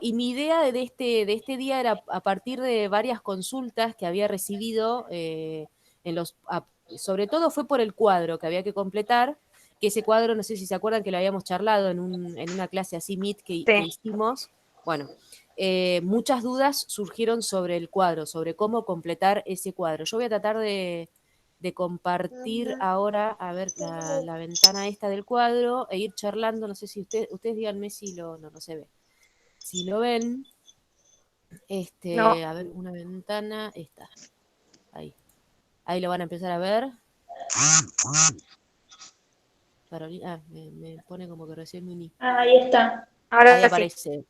y mi idea de este día era a partir de varias consultas que había recibido, sobre todo fue por el cuadro que había que completar, que ese cuadro, no sé si se acuerdan que lo habíamos charlado en una clase así Meet que Sí. hicimos. Bueno, muchas dudas surgieron sobre el cuadro, sobre cómo completar ese cuadro. Yo voy a tratar de compartir ahora, a ver, la ventana esta del cuadro e ir charlando. No sé si ustedes díganme si no se ve. Si lo ven, No. a ver, una ventana, esta, ahí. Ahí lo van a empezar a ver. Me pone como que recién me uní. Ah, ahí está. Ahí Ahora sí. aparece.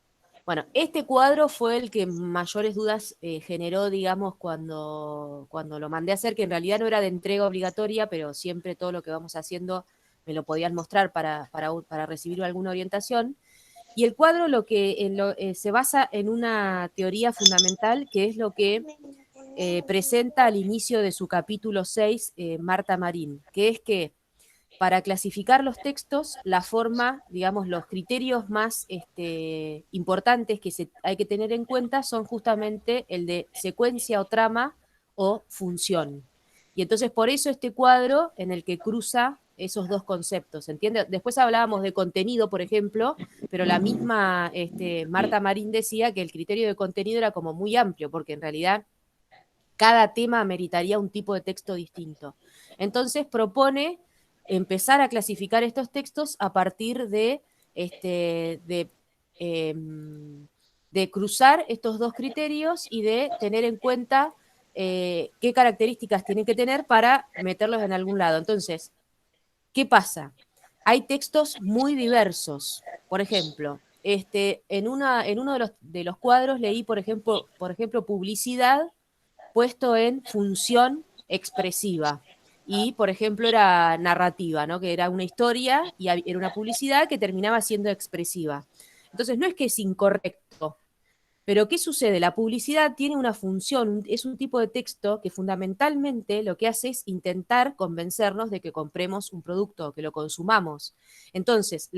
Bueno, este cuadro fue el que mayores dudas generó, digamos, cuando lo mandé a hacer, que en realidad no era de entrega obligatoria, pero siempre todo lo que vamos haciendo me lo podían mostrar para recibir alguna orientación. Y el cuadro se basa en una teoría fundamental, que es lo que presenta al inicio de su capítulo 6 Marta Marín, que es que para clasificar los textos, la forma, digamos, los criterios más importantes que hay que tener en cuenta son justamente el de secuencia o trama o función. Y entonces por eso este cuadro en el que cruza esos dos conceptos, ¿entiende? Después hablábamos de contenido, por ejemplo, pero la misma Marta Marín decía que el criterio de contenido era como muy amplio, porque en realidad cada tema meritaría un tipo de texto distinto. Entonces propone empezar a clasificar estos textos a partir este, de, eh, de cruzar estos dos criterios y de tener en cuenta qué características tienen que tener para meterlos en algún lado. Entonces, ¿qué pasa? Hay textos muy diversos. Por ejemplo, en uno de los cuadros leí, por ejemplo, publicidad puesto en función expresiva. Y, por ejemplo, era narrativa, ¿no? Que era una historia y era una publicidad que terminaba siendo expresiva. Entonces, no es que es incorrecto, pero ¿qué sucede? La publicidad tiene una función, es un tipo de texto que fundamentalmente lo que hace es intentar convencernos de que compremos un producto, que lo consumamos. Entonces,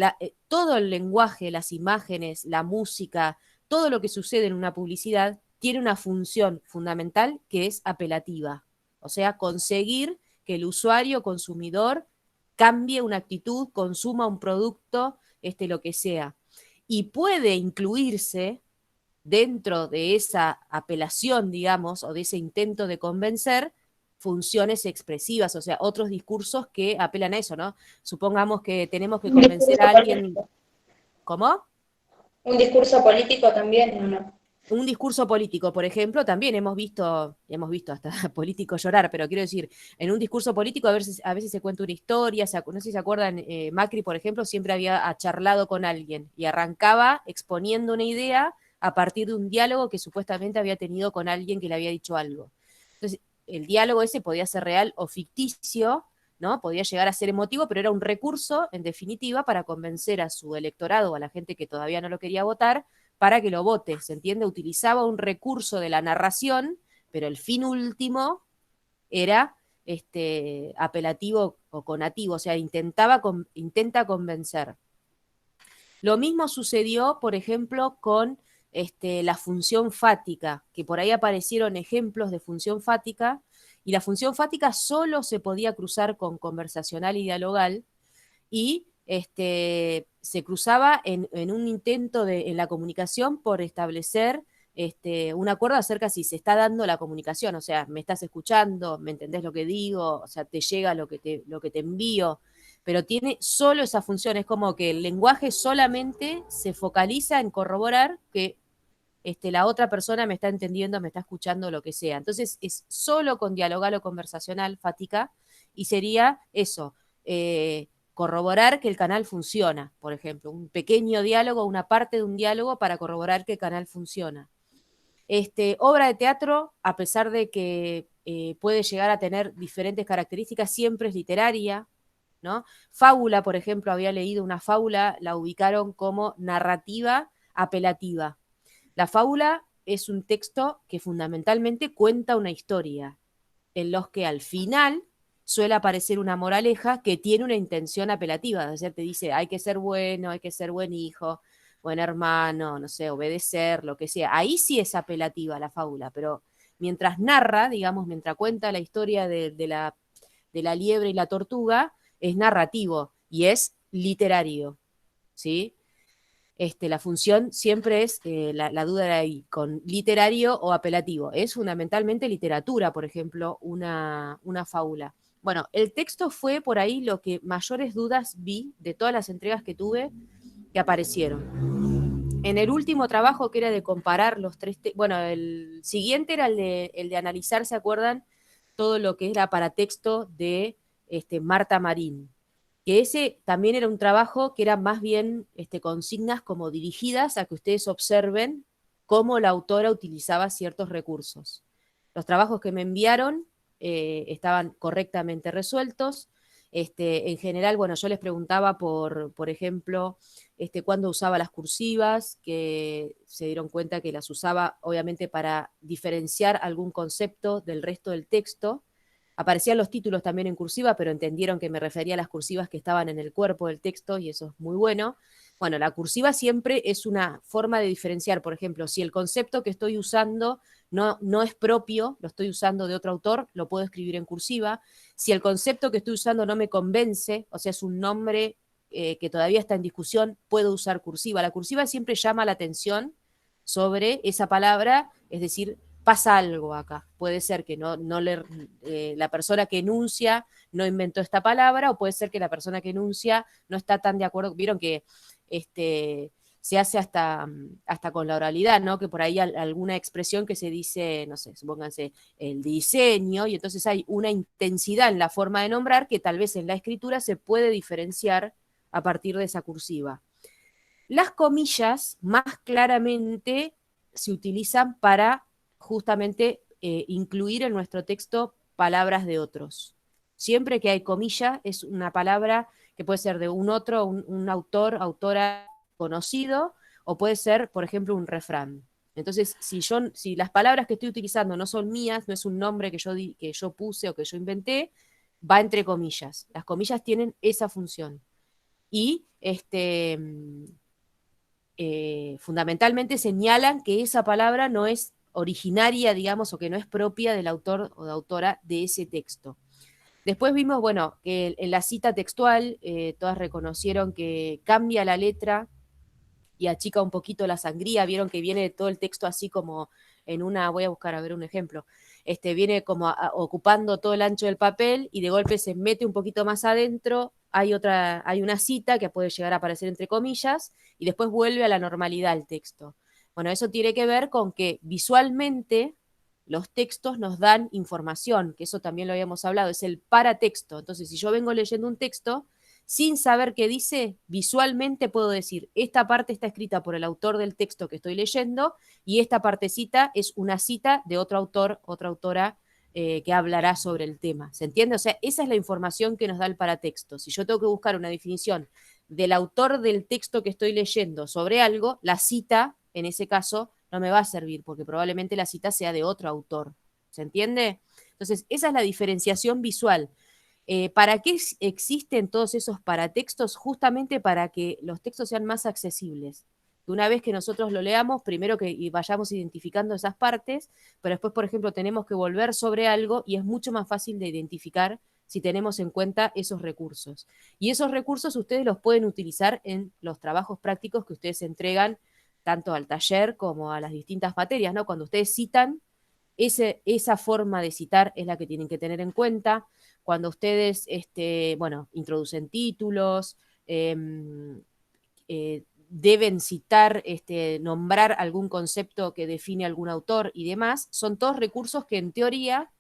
todo el lenguaje, las imágenes, la música, todo lo que sucede en una publicidad tiene una función fundamental que es apelativa. O sea, conseguir que el usuario consumidor cambie una actitud, consuma un producto, lo que sea. Y puede incluirse dentro de esa apelación, digamos, o de ese intento de convencer, funciones expresivas, o sea, otros discursos que apelan a eso, ¿no? Supongamos que tenemos que Un convencer discurso a alguien, político. ¿cómo? Un discurso político también, ¿o no? Un discurso político, por ejemplo, también hemos visto hasta políticos llorar, pero quiero decir, en un discurso político a veces se cuenta una historia, no sé si se acuerdan, Macri, por ejemplo, siempre había charlado con alguien y arrancaba exponiendo una idea a partir de un diálogo que supuestamente había tenido con alguien que le había dicho algo. Entonces, el diálogo ese podía ser real o ficticio, ¿no? Podía llegar a ser emotivo, pero era un recurso, en definitiva, para convencer a su electorado o a la gente que todavía no lo quería votar para que lo vote, ¿se entiende? Utilizaba un recurso de la narración, pero el fin último era apelativo o conativo, o sea, intenta convencer. Lo mismo sucedió, por ejemplo, con la función fática, que por ahí aparecieron ejemplos de función fática, y la función fática solo se podía cruzar con conversacional y dialogal, y se cruzaba en un intento en la comunicación por establecer un acuerdo acerca si se está dando la comunicación, o sea, me estás escuchando, me entendés lo que digo, o sea, te llega lo que te envío, pero tiene solo esa función, es como que el lenguaje solamente se focaliza en corroborar que la otra persona me está entendiendo, me está escuchando, lo que sea. Entonces es solo con dialogal o conversacional, fática, y sería eso, corroborar que el canal funciona, por ejemplo, un pequeño diálogo, una parte de un diálogo para corroborar que el canal funciona. Obra de teatro, a pesar de que puede llegar a tener diferentes características, siempre es literaria, ¿no? Fábula, por ejemplo, había leído una fábula, la ubicaron como narrativa apelativa. La fábula es un texto que fundamentalmente cuenta una historia, en los que al final suele aparecer una moraleja que tiene una intención apelativa, es decir, te dice, hay que ser bueno, hay que ser buen hijo, buen hermano, no sé, obedecer, lo que sea. Ahí sí es apelativa la fábula, pero mientras narra, digamos, mientras cuenta la historia de la liebre y la tortuga, es narrativo y es literario, ¿sí? La función siempre es, la duda de ahí, con literario o apelativo. Es fundamentalmente literatura, por ejemplo, una fábula. Bueno, el texto fue por ahí lo que mayores dudas vi de todas las entregas que tuve que aparecieron. En el último trabajo, que era de comparar los tres, bueno, el siguiente era el de analizar, ¿se acuerdan? Todo lo que era para texto de Marta Marín, que ese también era un trabajo que era más bien consignas como dirigidas a que ustedes observen cómo la autora utilizaba ciertos recursos. Los trabajos que me enviaron estaban correctamente resueltos. En general, bueno, yo les preguntaba por ejemplo, cuándo usaba las cursivas, que se dieron cuenta que las usaba obviamente para diferenciar algún concepto del resto del texto. Aparecían los títulos también en cursiva, pero entendieron que me refería a las cursivas que estaban en el cuerpo del texto y eso es muy bueno. Bueno, la cursiva siempre es una forma de diferenciar, por ejemplo, si el concepto que estoy usando no es propio, lo estoy usando de otro autor, lo puedo escribir en cursiva. Si el concepto que estoy usando no me convence, o sea, es un nombre que todavía está en discusión, puedo usar cursiva. La cursiva siempre llama la atención sobre esa palabra, es decir, pasa algo acá. Puede ser que la persona que enuncia no inventó esta palabra, o puede ser que la persona que enuncia no está tan de acuerdo. Vieron que se hace hasta con la oralidad, ¿no? Que por ahí alguna expresión que se dice, no sé, supónganse, el diseño, y entonces hay una intensidad en la forma de nombrar que tal vez en la escritura se puede diferenciar a partir de esa cursiva. Las comillas más claramente se utilizan para justamente incluir en nuestro texto palabras de otros. Siempre que hay comilla es una palabra que puede ser de un otro, un autor, autora conocido, o puede ser, por ejemplo, un refrán. Entonces, si las palabras que estoy utilizando no son mías, no es un nombre que yo puse o que yo inventé, va entre comillas. Las comillas tienen esa función. Y fundamentalmente señalan que esa palabra no es originaria, digamos, o que no es propia del autor o de autora de ese texto. Después vimos, bueno, que en la cita textual todas reconocieron que cambia la letra y achica un poquito la sangría. Vieron que viene todo el texto así como en una, voy a buscar a ver un ejemplo, viene como ocupando todo el ancho del papel y de golpe se mete un poquito más adentro, hay una cita que puede llegar a aparecer entre comillas y después vuelve a la normalidad el texto. Bueno, eso tiene que ver con que visualmente los textos nos dan información, que eso también lo habíamos hablado, es el paratexto. Entonces, si yo vengo leyendo un texto, sin saber qué dice, visualmente puedo decir, esta parte está escrita por el autor del texto que estoy leyendo y esta partecita es una cita de otro autor, otra autora que hablará sobre el tema. ¿Se entiende? O sea, esa es la información que nos da el paratexto. Si yo tengo que buscar una definición del autor del texto que estoy leyendo sobre algo, la cita, en ese caso, no me va a servir porque probablemente la cita sea de otro autor. ¿Se entiende? Entonces, esa es la diferenciación visual. ¿Para qué existen todos esos paratextos? Justamente para que los textos sean más accesibles. Una vez que nosotros lo leamos, primero que vayamos identificando esas partes, pero después, por ejemplo, tenemos que volver sobre algo y es mucho más fácil de identificar si tenemos en cuenta esos recursos. Y esos recursos ustedes los pueden utilizar en los trabajos prácticos que ustedes entregan tanto al taller como a las distintas materias, ¿no? Cuando ustedes citan, esa forma de citar es la que tienen que tener en cuenta. Cuando ustedes, bueno, introducen títulos, deben citar, nombrar algún concepto que define algún autor y demás, son todos recursos que en teoría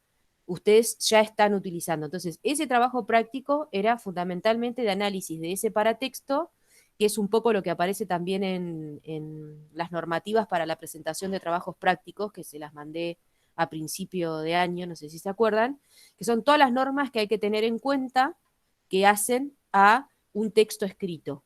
ustedes ya están utilizando. Entonces, ese trabajo práctico era fundamentalmente de análisis de ese paratexto, que es un poco lo que aparece también en las normativas para la presentación de trabajos prácticos, que se las mandé a principio de año, no sé si se acuerdan, que son todas las normas que hay que tener en cuenta que hacen a un texto escrito.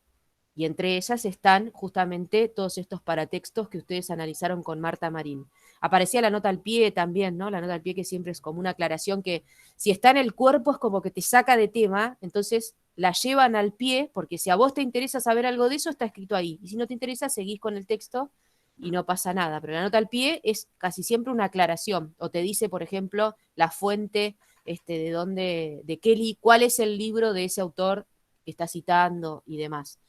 Y entre ellas están justamente todos estos paratextos que ustedes analizaron con Marta Marín. Aparecía la nota al pie también, ¿no? La nota al pie que siempre es como una aclaración que si está en el cuerpo es como que te saca de tema, entonces la llevan al pie, porque si a vos te interesa saber algo de eso, está escrito ahí. Y si no te interesa, seguís con el texto y no pasa nada. Pero la nota al pie es casi siempre una aclaración. O te dice, por ejemplo, la fuente de dónde, de Kelly, cuál es el libro de ese autor que está citando y demás.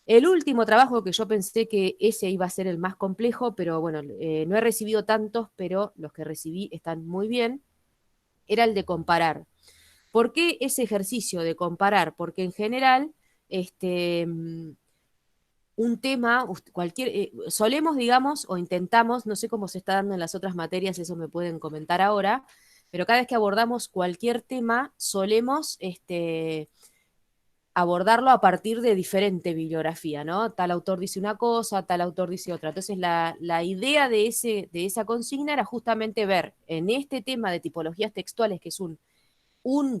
El último trabajo que yo pensé que ese iba a ser el más complejo, pero bueno, no he recibido tantos, pero los que recibí están muy bien, era el de comparar. ¿Por qué ese ejercicio de comparar? Porque en general, un tema, solemos, digamos, o intentamos, no sé cómo se está dando en las otras materias, eso me pueden comentar ahora, pero cada vez que abordamos cualquier tema, solemos abordarlo a partir de diferente bibliografía, ¿no? Tal autor dice una cosa, tal autor dice otra. Entonces, la idea de esa consigna era justamente ver en este tema de tipologías textuales, que es un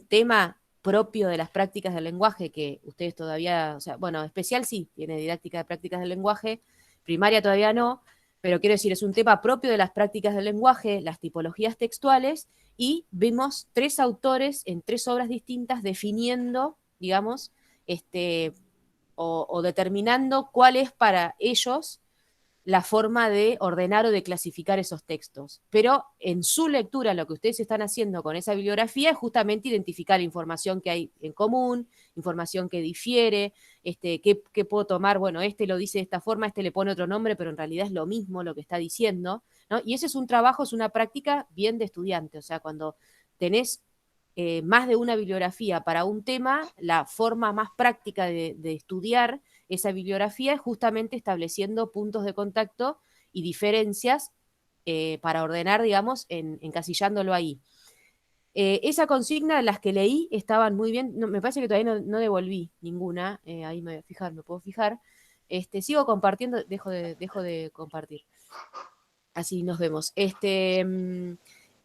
tema propio de las prácticas del lenguaje, que ustedes todavía, o sea, bueno, especial sí, tiene didáctica de prácticas del lenguaje, primaria todavía no, pero quiero decir, es un tema propio de las prácticas del lenguaje, las tipologías textuales, y vimos 3 autores en 3 obras distintas definiendo, digamos, o determinando cuál es para ellos la forma de ordenar o de clasificar esos textos. Pero en su lectura, lo que ustedes están haciendo con esa bibliografía es justamente identificar información que hay en común, información que difiere, qué puedo tomar, bueno, lo dice de esta forma, le pone otro nombre, pero en realidad es lo mismo lo que está diciendo, ¿no? Y ese es un trabajo, es una práctica bien de estudiante, o sea, cuando tenés más de una bibliografía para un tema, la forma más práctica de estudiar esa bibliografía es justamente estableciendo puntos de contacto y diferencias para ordenar, digamos, encasillándolo ahí. Esa consigna, las que leí, estaban muy bien. No, me parece que todavía no devolví ninguna. Ahí me voy a fijar, me puedo fijar. Sigo compartiendo, dejo de compartir. Así nos vemos.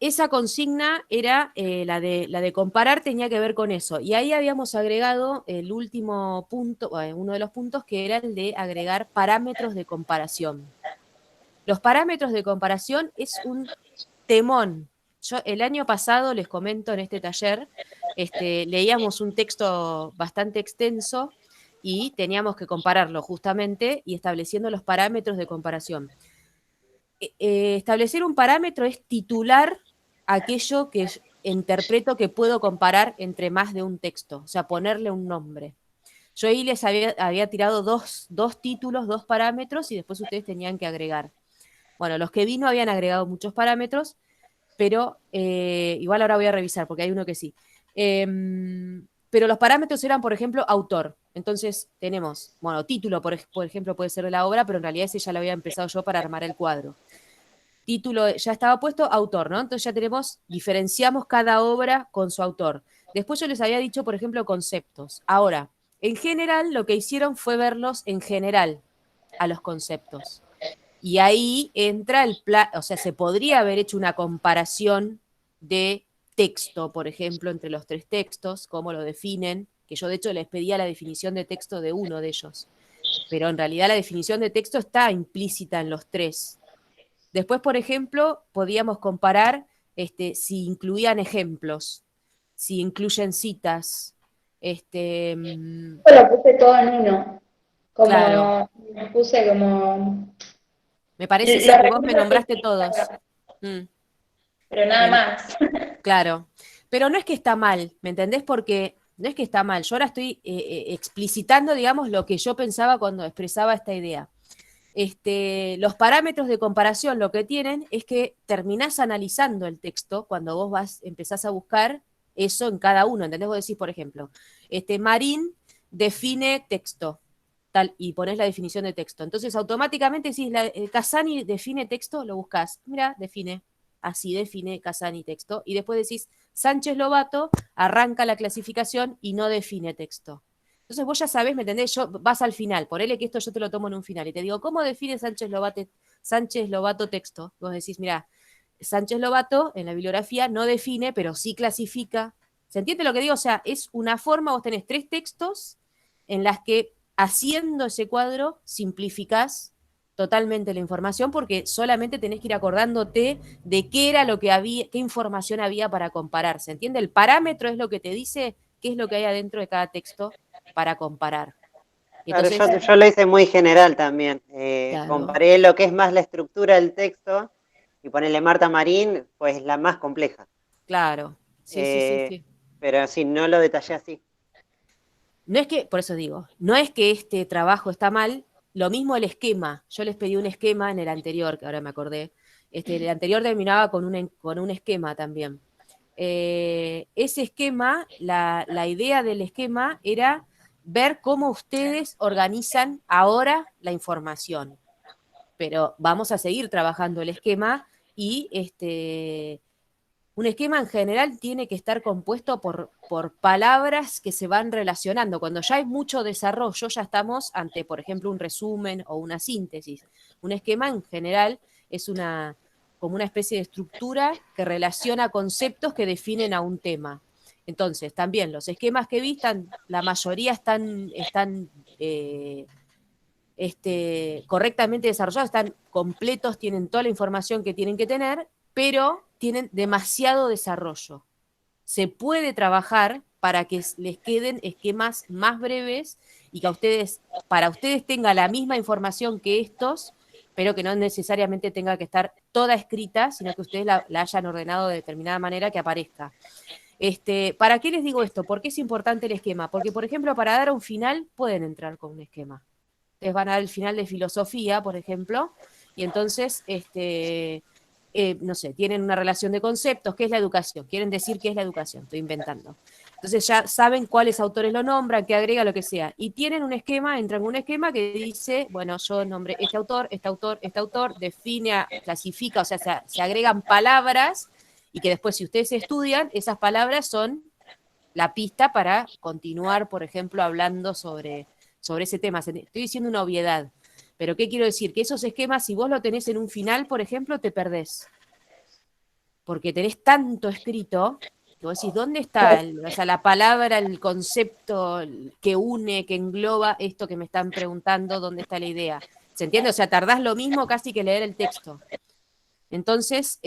Esa consigna era la de comparar, tenía que ver con eso. Y ahí habíamos agregado el último punto, uno de los puntos, que era el de agregar parámetros de comparación. Los parámetros de comparación es un temón. Yo el año pasado, les comento en este taller, leíamos un texto bastante extenso y teníamos que compararlo justamente y estableciendo los parámetros de comparación. Establecer un parámetro es titular aquello que interpreto que puedo comparar entre más de un texto, o sea, ponerle un nombre. Yo ahí les había tirado dos títulos, 2 parámetros, y después ustedes tenían que agregar. Bueno, los que vi no habían agregado muchos parámetros, pero igual ahora voy a revisar, porque hay uno que sí. Pero los parámetros eran, por ejemplo, autor. Entonces tenemos, bueno, título, por ejemplo, puede ser de la obra, pero en realidad ese ya lo había empezado yo para armar el cuadro. Título ya estaba puesto, autor, ¿no? Entonces ya diferenciamos cada obra con su autor. Después yo les había dicho, por ejemplo, conceptos. Ahora, en general, lo que hicieron fue verlos en general a los conceptos. Y ahí entra o sea, se podría haber hecho una comparación de texto, por ejemplo, entre los 3 textos, cómo lo definen, que yo de hecho les pedía la definición de texto de uno de ellos. Pero en realidad la definición de texto está implícita en los 3. Después, por ejemplo, podíamos comparar si incluían ejemplos, si incluyen citas. Yo lo puse todo en uno. Claro, Puse como me parece los sí que vos me recursos nombraste científicos, todos. Mm, pero nada me, más. Claro, pero no es que está mal, ¿me entendés? Porque no es que está mal, yo ahora estoy explicitando, digamos, lo que yo pensaba cuando expresaba esta idea. Los parámetros de comparación lo que tienen es que terminás analizando el texto cuando vos empezás a buscar eso en cada uno, ¿entendés? Vos decís, por ejemplo, Marín define texto, tal, y ponés la definición de texto. Entonces, automáticamente decís, Casani define texto, lo buscás. Mira, así define Casani texto. Y después decís, Sánchez Lobato arranca la clasificación y no define texto. Entonces vos ya sabés, ¿me entendés? Vas al final, ponele que esto yo te lo tomo en un final y te digo, ¿cómo define Sánchez Lobato texto? Vos decís, mira, Sánchez Lobato en la bibliografía no define, pero sí clasifica. ¿Se entiende lo que digo? O sea, es una forma, vos tenés 3 textos en las que haciendo ese cuadro simplificás totalmente la información porque solamente tenés que ir acordándote de qué era lo que había, qué información había para comparar. ¿Se entiende? El parámetro es lo que te dice qué es lo que hay adentro de cada texto para comparar. Y Claro, entonces, yo lo hice muy general también. claro, Comparé lo que es más la estructura del texto y ponerle Marta Marín, pues la más compleja. claro, sí, sí, sí, Eh, sí. pero sí, no lo detallé así. No es que, por eso digo, no es que este trabajo está mal, lo mismo el esquema. Yo les pedí un esquema en el anterior, que ahora me acordé. El anterior terminaba con un esquema también. Ese esquema, la idea del esquema era ver cómo ustedes organizan ahora la información. Pero vamos a seguir trabajando el esquema y un esquema en general tiene que estar compuesto por palabras que se van relacionando. Cuando ya hay mucho desarrollo, ya estamos ante, por ejemplo, un resumen o una síntesis. Un esquema en general es como una especie de estructura que relaciona conceptos que definen a un tema. Entonces, también los esquemas que vi, la mayoría están correctamente desarrollados, están completos, tienen toda la información que tienen que tener, pero tienen demasiado desarrollo. Se puede trabajar para que les queden esquemas más breves y que para ustedes tenga la misma información que estos, pero que no necesariamente tenga que estar toda escrita, sino que ustedes la hayan ordenado de determinada manera que aparezca. ¿Para qué les digo esto? ¿Por qué es importante el esquema? Porque, por ejemplo, para dar un final pueden entrar con un esquema. Les van a dar el final de filosofía, por ejemplo, y entonces, no sé, tienen una relación de conceptos, ¿qué es la educación? Quieren decir qué es la educación, estoy inventando. Entonces ya saben cuáles autores lo nombran, qué agrega, lo que sea. Y tienen un esquema, entran en un esquema que dice, bueno, yo nombré este autor, este autor, este autor, define, clasifica, o sea, se agregan palabras y que después si ustedes estudian, esas palabras son la pista para continuar, por ejemplo, hablando sobre ese tema. Estoy diciendo una obviedad, pero ¿qué quiero decir? Que esos esquemas, si vos lo tenés en un final, por ejemplo, te perdés. Porque tenés tanto escrito, que vos decís, ¿dónde está o sea, la palabra, el concepto que une, que engloba esto que me están preguntando? ¿Dónde está la idea? ¿Se entiende? O sea, tardás lo mismo casi que leer el texto. Entonces,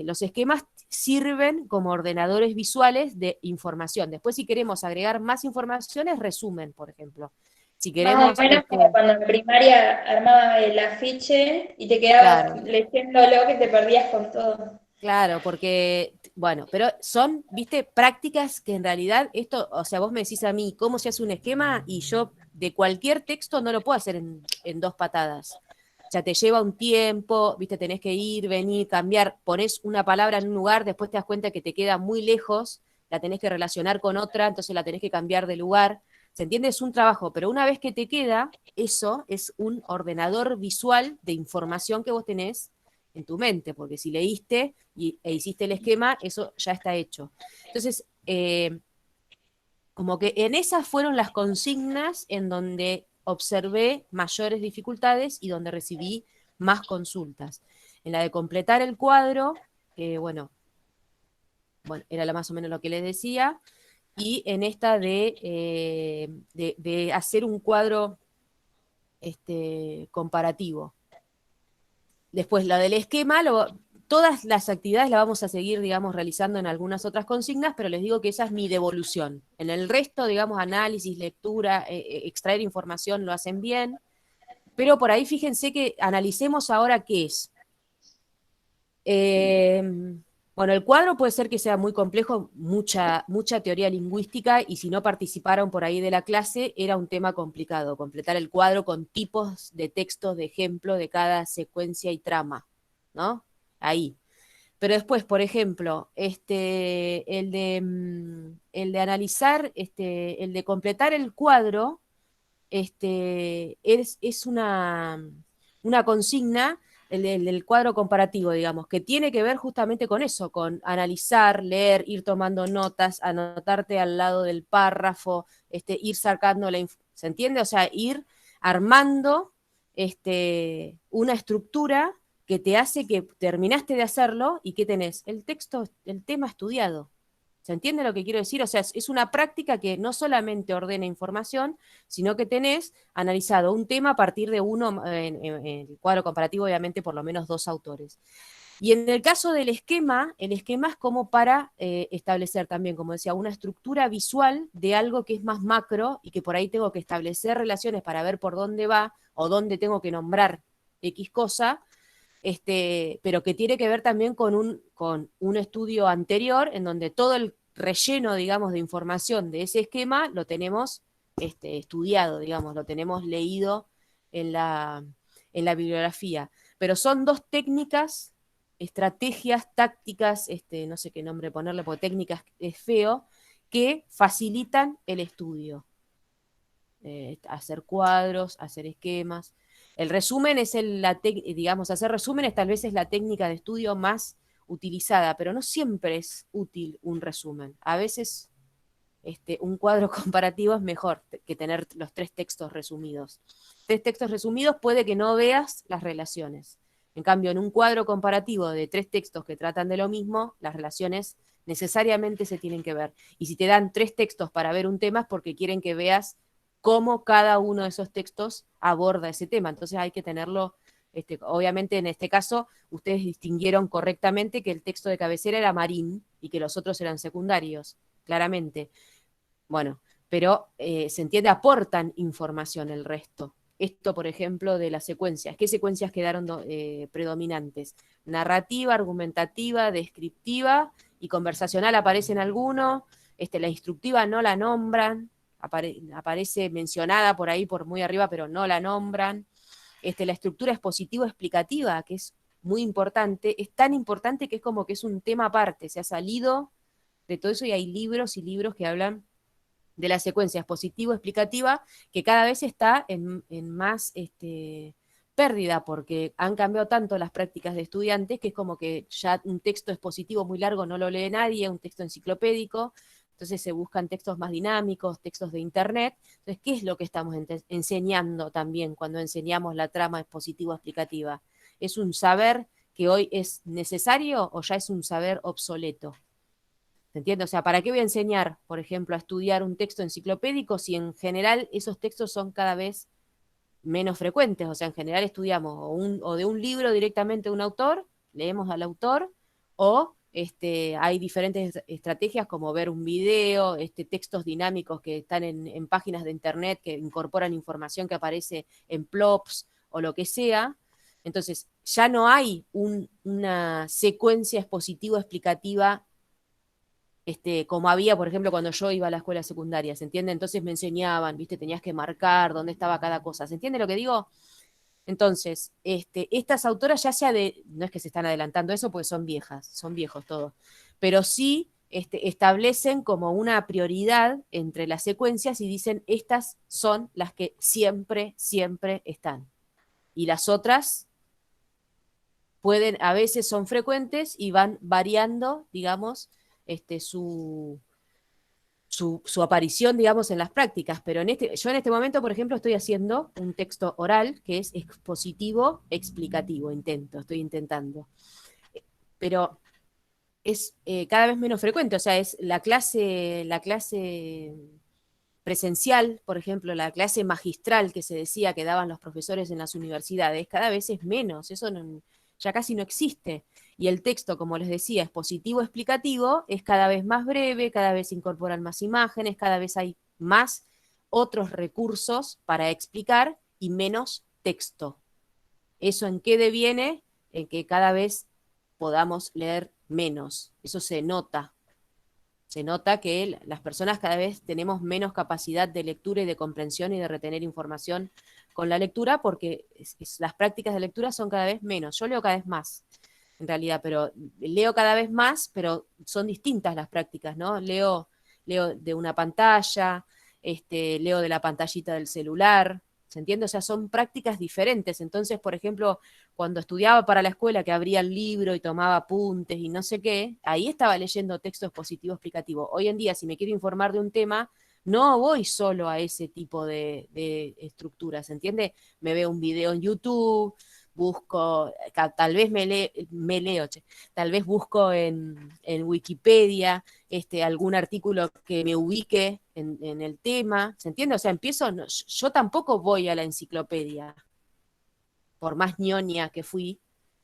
los esquemas sirven como ordenadores visuales de información. Después, si queremos agregar más información, es resumen, por ejemplo. Si Más o queremos, menos como cuando en primaria armabas el afiche y te quedabas claro, leyéndolo que te perdías con todo. claro, porque, bueno, pero son, viste, prácticas que en realidad esto, o sea, vos me decís a mí cómo se hace un esquema y yo de cualquier texto no lo puedo hacer en 2 patadas. O sea, te lleva un tiempo, viste, tenés que ir, venir, cambiar, pones una palabra en un lugar, después te das cuenta que te queda muy lejos, la tenés que relacionar con otra, entonces la tenés que cambiar de lugar. ¿Se entiende? Es un trabajo, pero una vez que te queda, eso es un ordenador visual de información que vos tenés en tu mente, porque si leíste e hiciste el esquema, eso ya está hecho. Entonces, como que en esas fueron las consignas en donde observé mayores dificultades y donde recibí más consultas. En la de completar el cuadro, que bueno, era más o menos lo que les decía, y en esta de hacer un cuadro comparativo. Después, lo del esquema, todas las actividades las vamos a seguir, digamos, realizando en algunas otras consignas, pero les digo que esa es mi devolución. En el resto, digamos, análisis, lectura, extraer información lo hacen bien, pero por ahí fíjense que analicemos ahora qué es. Eh, bueno, el cuadro puede ser que sea muy complejo, mucha teoría lingüística, y si no participaron por ahí de la clase, era un tema complicado, completar el cuadro con tipos de textos de ejemplo de cada secuencia y trama, ¿no? Ahí. Pero después, por ejemplo, el de analizar, el de completar el cuadro, es una consigna, el cuadro comparativo, digamos, que tiene que ver justamente con eso, con analizar, leer, ir tomando notas, anotarte al lado del párrafo, ir sacando ¿se entiende? O sea, ir armando una estructura que te hace que terminaste de hacerlo y que tenés el texto, el tema estudiado. ¿Se entiende lo que quiero decir? O sea, es una práctica que no solamente ordena información, sino que tenés analizado un tema a partir de uno, en el cuadro comparativo, obviamente, por lo menos 2 autores. Y en el caso del esquema, el esquema es como para establecer también, como decía, una estructura visual de algo que es más macro y que por ahí tengo que establecer relaciones para ver por dónde va o dónde tengo que nombrar X cosa, pero que tiene que ver también con un estudio anterior en donde todo el relleno, digamos, de información de ese esquema lo tenemos estudiado, digamos, lo tenemos leído en la bibliografía. Pero son 2 técnicas, estrategias, tácticas, no sé qué nombre ponerle, porque técnicas es feo, que facilitan el estudio. Hacer cuadros, hacer esquemas. El resumen es digamos, hacer resúmenes tal vez es la técnica de estudio más utilizada, pero no siempre es útil un resumen. A veces un cuadro comparativo es mejor que tener los 3 textos resumidos. 3 textos resumidos puede que no veas las relaciones. En cambio, en un cuadro comparativo de 3 textos que tratan de lo mismo, las relaciones necesariamente se tienen que ver. Y si te dan 3 textos para ver un tema es porque quieren que veas cómo cada uno de esos textos aborda ese tema. Entonces hay que tenerlo, obviamente en este caso, ustedes distinguieron correctamente que el texto de cabecera era Marín y que los otros eran secundarios, claramente. Bueno, pero se entiende, aportan información el resto. Esto, por ejemplo, de las secuencias. ¿Qué secuencias quedaron predominantes? Narrativa, argumentativa, descriptiva y conversacional aparecen algunos. La instructiva no la nombran, aparece mencionada por ahí, por muy arriba, pero no la nombran. La estructura expositivo-explicativa, que es muy importante, es tan importante que es como que es un tema aparte, se ha salido de todo eso y hay libros y libros que hablan de la secuencia expositivo-explicativa, que cada vez está en más pérdida, porque han cambiado tanto las prácticas de estudiantes que es como que ya un texto expositivo muy largo no lo lee nadie, un texto enciclopédico, entonces se buscan textos más dinámicos, textos de internet. Entonces, ¿qué es lo que estamos enseñando también cuando enseñamos la trama expositivo-explicativa? ¿Es un saber que hoy es necesario o ya es un saber obsoleto? ¿Se entiende? O sea, ¿para qué voy a enseñar, por ejemplo, a estudiar un texto enciclopédico si en general esos textos son cada vez menos frecuentes? O sea, en general estudiamos o de un libro directamente de un autor, leemos al autor, o hay diferentes estrategias como ver un video, textos dinámicos que están en páginas de internet que incorporan información que aparece en plops o lo que sea. Entonces, ya no hay una secuencia expositivo-explicativa como había, por ejemplo, cuando yo iba a la escuela secundaria, ¿se entiende? Entonces me enseñaban, ¿viste? Tenías que marcar dónde estaba cada cosa, ¿se entiende lo que digo? Entonces, estas autoras no es que se están adelantando eso porque son viejas, son viejos todos, pero sí establecen como una prioridad entre las secuencias y dicen, estas son las que siempre, siempre están. Y las otras a veces son frecuentes y van variando, digamos, su aparición, digamos, en las prácticas, pero yo en este momento, por ejemplo, estoy haciendo un texto oral que es expositivo, explicativo, estoy intentando, pero es cada vez menos frecuente, o sea, es la clase presencial, por ejemplo, la clase magistral que se decía que daban los profesores en las universidades, cada vez es menos, eso ya casi no existe. Y el texto, como les decía, expositivo explicativo, es cada vez más breve, cada vez se incorporan más imágenes, cada vez hay más otros recursos para explicar y menos texto. ¿Eso en qué deviene? En que cada vez podamos leer menos. Eso se nota. Se nota que las personas cada vez tenemos menos capacidad de lectura y de comprensión y de retener información con la lectura porque las prácticas de lectura son cada vez menos. Yo leo cada vez más, en realidad, pero leo cada vez más, pero son distintas las prácticas, ¿no? Leo de una pantalla, leo de la pantallita del celular, ¿se entiende? O sea, son prácticas diferentes. Entonces, por ejemplo, cuando estudiaba para la escuela, que abría el libro y tomaba apuntes y no sé qué, ahí estaba leyendo texto expositivo explicativo. Hoy en día, si me quiero informar de un tema, no voy solo a ese tipo de estructuras, ¿se entiende? Me veo un video en YouTube, busco, tal vez me leo, tal vez busco en Wikipedia algún artículo que me ubique en el tema, ¿se entiende? O sea, yo tampoco voy a la enciclopedia, por más ñoña que fui.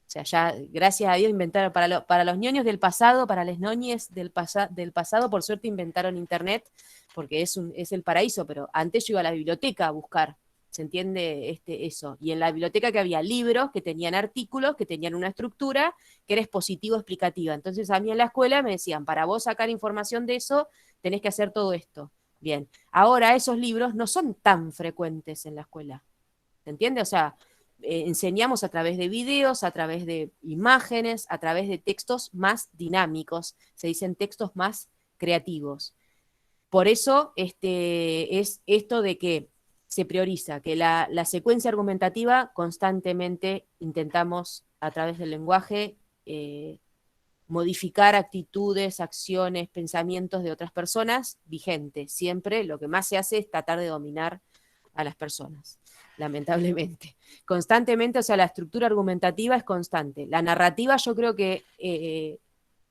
O sea, ya, gracias a Dios, inventaron, para los ñoños del pasado, para las ñoñes del pasado, por suerte inventaron Internet, porque es el paraíso, pero antes yo iba a la biblioteca a buscar, ¿se entiende eso? Y en la biblioteca que había libros, que tenían artículos, que tenían una estructura, que era expositivo-explicativa. Entonces a mí en la escuela me decían, para vos sacar información de eso, tenés que hacer todo esto. Bien, ahora esos libros no son tan frecuentes en la escuela, ¿se entiende? O sea, enseñamos a través de videos, a través de imágenes, a través de textos más dinámicos, se dicen textos más creativos. Por eso es esto de que se prioriza, que la secuencia argumentativa constantemente intentamos a través del lenguaje modificar actitudes, acciones, pensamientos de otras personas vigentes. Siempre lo que más se hace es tratar de dominar a las personas, lamentablemente. Constantemente, o sea, la estructura argumentativa es constante. La narrativa, yo creo que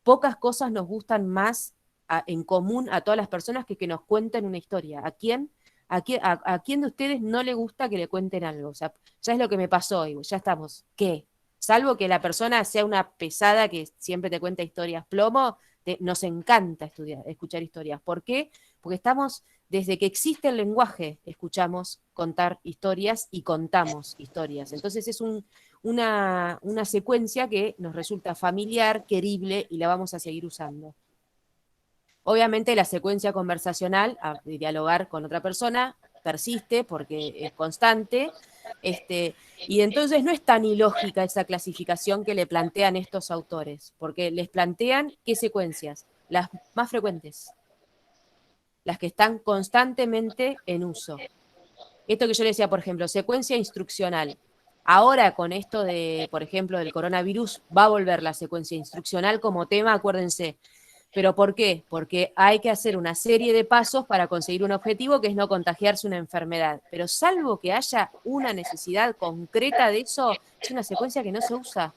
pocas cosas nos gustan más en común a todas las personas que nos cuenten una historia. ¿A quién de ustedes no le gusta que le cuenten algo? O sea, ya es lo que me pasó, y ya estamos. ¿Qué? Salvo que la persona sea una pesada que siempre te cuenta historias plomo, nos encanta escuchar historias. ¿Por qué? Porque estamos, desde que existe el lenguaje, escuchamos contar historias y contamos historias. Entonces es una secuencia que nos resulta familiar, querible, y la vamos a seguir usando. Obviamente la secuencia conversacional, de dialogar con otra persona, persiste porque es constante, y entonces no es tan ilógica esa clasificación que le plantean estos autores, porque les plantean qué secuencias, las más frecuentes, las que están constantemente en uso. Esto que yo le decía, por ejemplo, secuencia instruccional. Ahora con esto de, por ejemplo, del coronavirus, va a volver la secuencia instruccional como tema, acuérdense. ¿Pero por qué? Porque hay que hacer una serie de pasos para conseguir un objetivo que es no contagiarse una enfermedad. Pero salvo que haya una necesidad concreta de eso, es una secuencia que no se usa.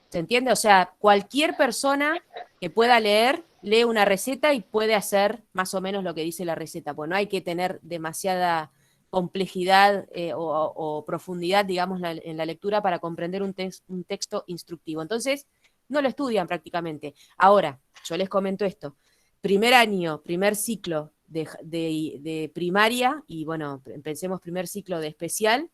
¿Se entiende? O sea, cualquier persona que pueda leer, lee una receta y puede hacer más o menos lo que dice la receta. Pues no hay que tener demasiada complejidad o profundidad, digamos, en la lectura para comprender un texto instructivo. Entonces, no lo estudian prácticamente. Ahora, yo les comento esto. Primer año, primer ciclo de primaria, y bueno, pensemos primer ciclo de especial,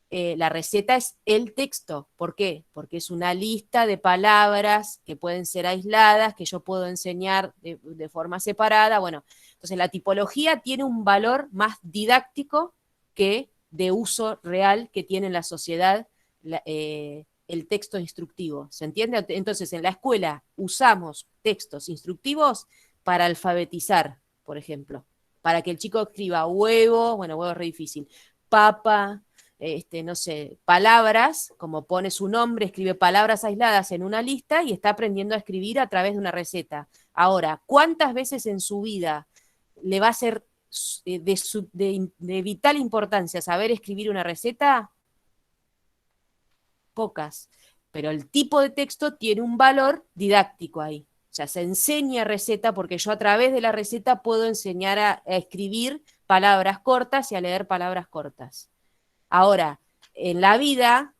la receta es el texto. ¿Por qué? Porque es una lista de palabras que pueden ser aisladas, que yo puedo enseñar de forma separada. Bueno, entonces la tipología tiene un valor más didáctico que de uso real que tiene en la sociedad el texto instructivo. ¿Se entiende? Entonces en la escuela usamos textos instructivos para alfabetizar, por ejemplo, para que el chico escriba huevo, bueno, huevo es re difícil, papa, no sé, palabras, como pone su nombre, escribe palabras aisladas en una lista y está aprendiendo a escribir a través de una receta. Ahora, ¿cuántas veces en su vida le va a ser de vital importancia saber escribir una receta? Pocas. Pero el tipo de texto tiene un valor didáctico ahí. O sea, se enseña receta porque yo a través de la receta puedo enseñar a escribir palabras cortas y a leer palabras cortas. Ahora, en la vida,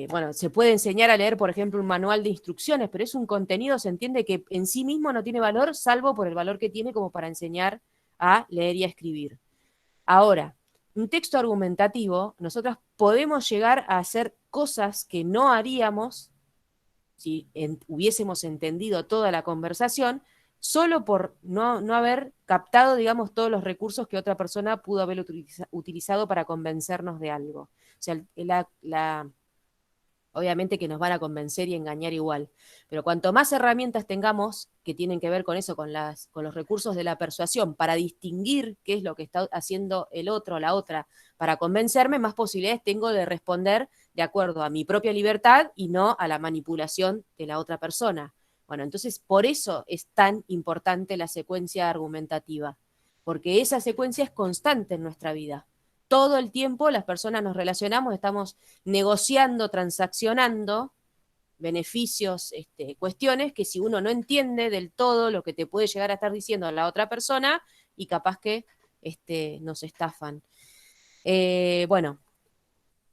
bueno, se puede enseñar a leer, por ejemplo, un manual de instrucciones, pero es un contenido, se entiende que en sí mismo no tiene valor, salvo por el valor que tiene como para enseñar a leer y a escribir. Ahora, un texto argumentativo, nosotros podemos llegar a hacer cosas que no haríamos si hubiésemos entendido toda la conversación, solo por no haber captado, digamos, todos los recursos que otra persona pudo haber utilizado para convencernos de algo. O sea, obviamente que nos van a convencer y engañar igual, pero cuanto más herramientas tengamos que tienen que ver con eso, con los recursos de la persuasión, para distinguir qué es lo que está haciendo el otro o la otra para convencerme, más posibilidades tengo de responder de acuerdo a mi propia libertad y no a la manipulación de la otra persona. Bueno, entonces por eso es tan importante la secuencia argumentativa, porque esa secuencia es constante en nuestra vida. todo el tiempo las personas nos relacionamos, estamos negociando, transaccionando beneficios, cuestiones que si uno no entiende del todo lo que te puede llegar a estar diciendo a la otra persona, y capaz que nos estafan. Bueno,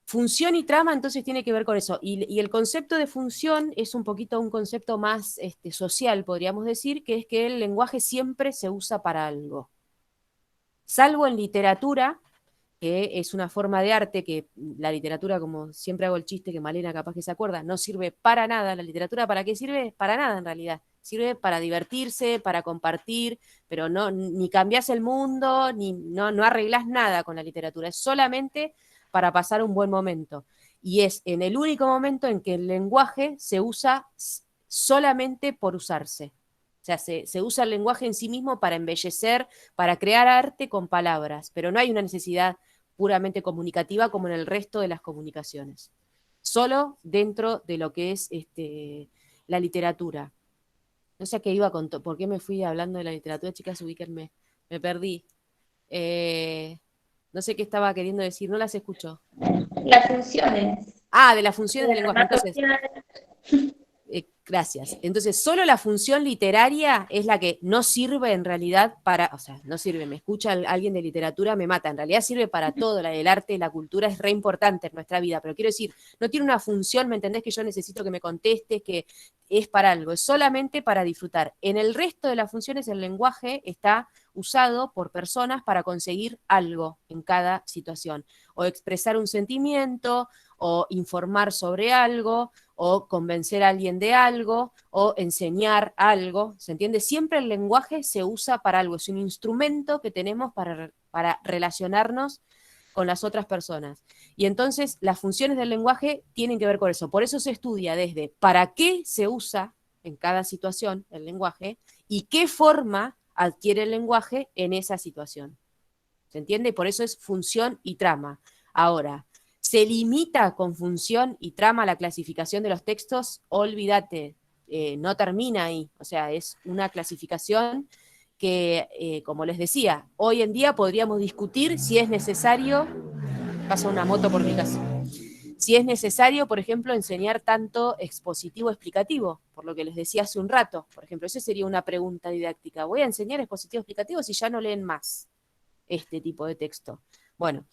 función y trama entonces tiene que ver con eso. Y el concepto de función es un poquito un concepto más social, podríamos decir, que es que el lenguaje siempre se usa para algo. Salvo en literatura, que es una forma de arte que la literatura, como siempre hago el chiste que Malena capaz que se acuerda, no sirve para nada. La literatura, ¿para qué sirve? Para nada en realidad. Sirve para divertirse, para compartir, pero no, ni cambias el mundo, ni no arreglas nada con la literatura. Es solamente para pasar un buen momento. Y es en el único momento en que el lenguaje se usa solamente por usarse. O sea, se usa el lenguaje en sí mismo para embellecer, para crear arte con palabras, pero no hay una necesidad puramente comunicativa como en el resto de las comunicaciones. Solo dentro de lo que es la literatura. No sé a qué iba con por qué me fui hablando de la literatura, chicas, ubíquenme, me perdí. No sé qué estaba queriendo decir, no las escucho. Las funciones. Ah, de las funciones del La lenguaje. Entonces, gracias. Entonces, solo la función literaria es la que no sirve en realidad para, o sea, no sirve, me escucha alguien de literatura, me mata, en realidad sirve para todo, el arte, la cultura es re importante en nuestra vida, pero quiero decir, no tiene una función, ¿me entendés? Que yo necesito que me contestes, que es para algo, es solamente para disfrutar. En el resto de las funciones, el lenguaje está usado por personas para conseguir algo en cada situación, o expresar un sentimiento, o informar sobre algo, o convencer a alguien de algo, o enseñar algo, ¿se entiende? Siempre el lenguaje se usa para algo, es un instrumento que tenemos para relacionarnos con las otras personas. Y entonces las funciones del lenguaje tienen que ver con eso. Por eso se estudia desde para qué se usa en cada situación el lenguaje y qué forma adquiere el lenguaje en esa situación. ¿Se entiende? Por eso es función y trama. Ahora, ¿se limita con función y trama la clasificación de los textos? Olvídate, no termina ahí. O sea, es una clasificación que, como les decía, hoy en día podríamos discutir si es necesario, pasa una moto por mi casa, si es necesario, por ejemplo, enseñar tanto expositivo explicativo, por lo que les decía hace un rato. Por ejemplo, esa sería una pregunta didáctica. ¿Voy a enseñar expositivo explicativo si ya no leen más este tipo de texto? Bueno,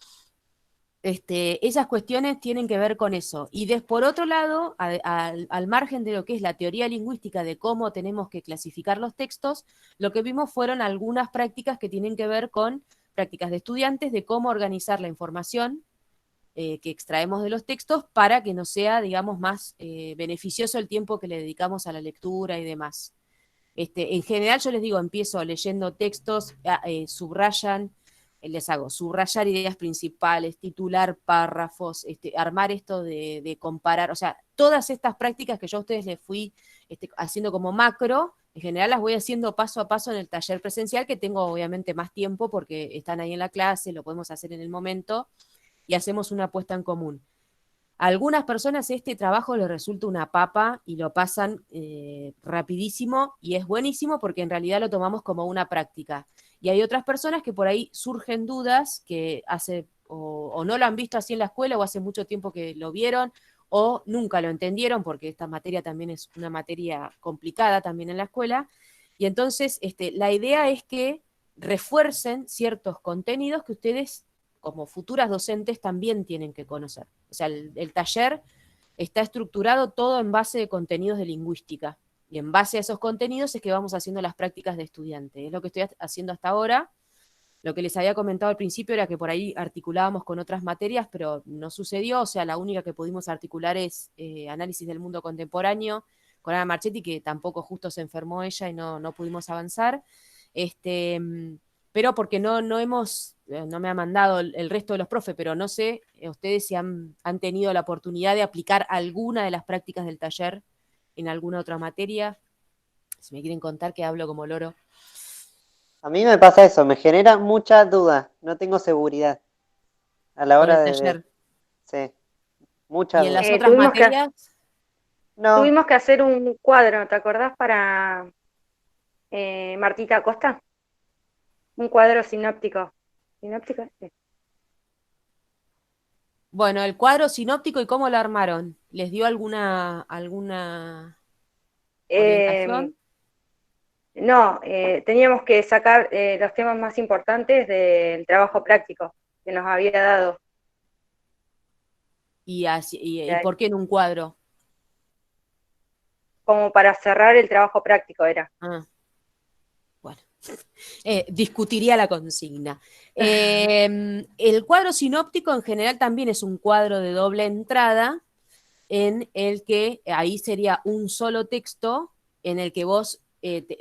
esas cuestiones tienen que ver con eso. Y por otro lado, al margen de lo que es la teoría lingüística de cómo tenemos que clasificar los textos, lo que vimos fueron algunas prácticas que tienen que ver con prácticas de estudiantes de cómo organizar la información que extraemos de los textos para que nos sea, digamos, más beneficioso el tiempo que le dedicamos a la lectura y demás. En general yo les digo, empiezo leyendo textos, subrayan, les hago subrayar ideas principales, titular párrafos, armar esto de comparar, o sea, todas estas prácticas que yo a ustedes les fui haciendo como macro, en general las voy haciendo paso a paso en el taller presencial, que tengo obviamente más tiempo porque están ahí en la clase, lo podemos hacer en el momento y hacemos una puesta en común. A algunas personas este trabajo les resulta una papa y lo pasan rapidísimo y es buenísimo porque en realidad lo tomamos como una práctica. Y hay otras personas que por ahí surgen dudas que hace o no lo han visto así en la escuela o hace mucho tiempo que lo vieron o nunca lo entendieron porque esta materia también es una materia complicada también en la escuela. Y entonces la idea es que refuercen ciertos contenidos que ustedes como futuras docentes también tienen que conocer. O sea, el taller está estructurado todo en base de contenidos de lingüística. Y en base a esos contenidos es que vamos haciendo las prácticas de estudiante. Es lo que estoy haciendo hasta ahora. Lo que les había comentado al principio era que por ahí articulábamos con otras materias, pero no sucedió. O sea, la única que pudimos articular es análisis del mundo contemporáneo con Ana Marchetti, que tampoco justo se enfermó ella y no pudimos avanzar. Pero porque no hemos, no me ha mandado el resto de los profes, pero no sé ustedes si han tenido la oportunidad de aplicar alguna de las prácticas del taller en alguna otra materia. Si me quieren contar que hablo como loro. A mí me pasa eso, me genera mucha duda, no tengo seguridad a la Con hora el de taller. sí, mucha Y en duda. las otras Tuvimos que, materias, No, tuvimos que hacer un cuadro, ¿te acordás? Para Martita Acosta, un cuadro sinóptico. ¿Sinóptico? Sí. Bueno, el cuadro sinóptico y cómo lo armaron. ¿Les dio alguna Eh, orientación? no, teníamos que sacar los temas más importantes del trabajo práctico que nos había dado. ¿Y por qué en un cuadro? Como para cerrar el trabajo práctico era. Ah, bueno. Discutiría la consigna. El cuadro sinóptico en general también es un cuadro de doble entrada en el que ahí sería un solo texto en el que vos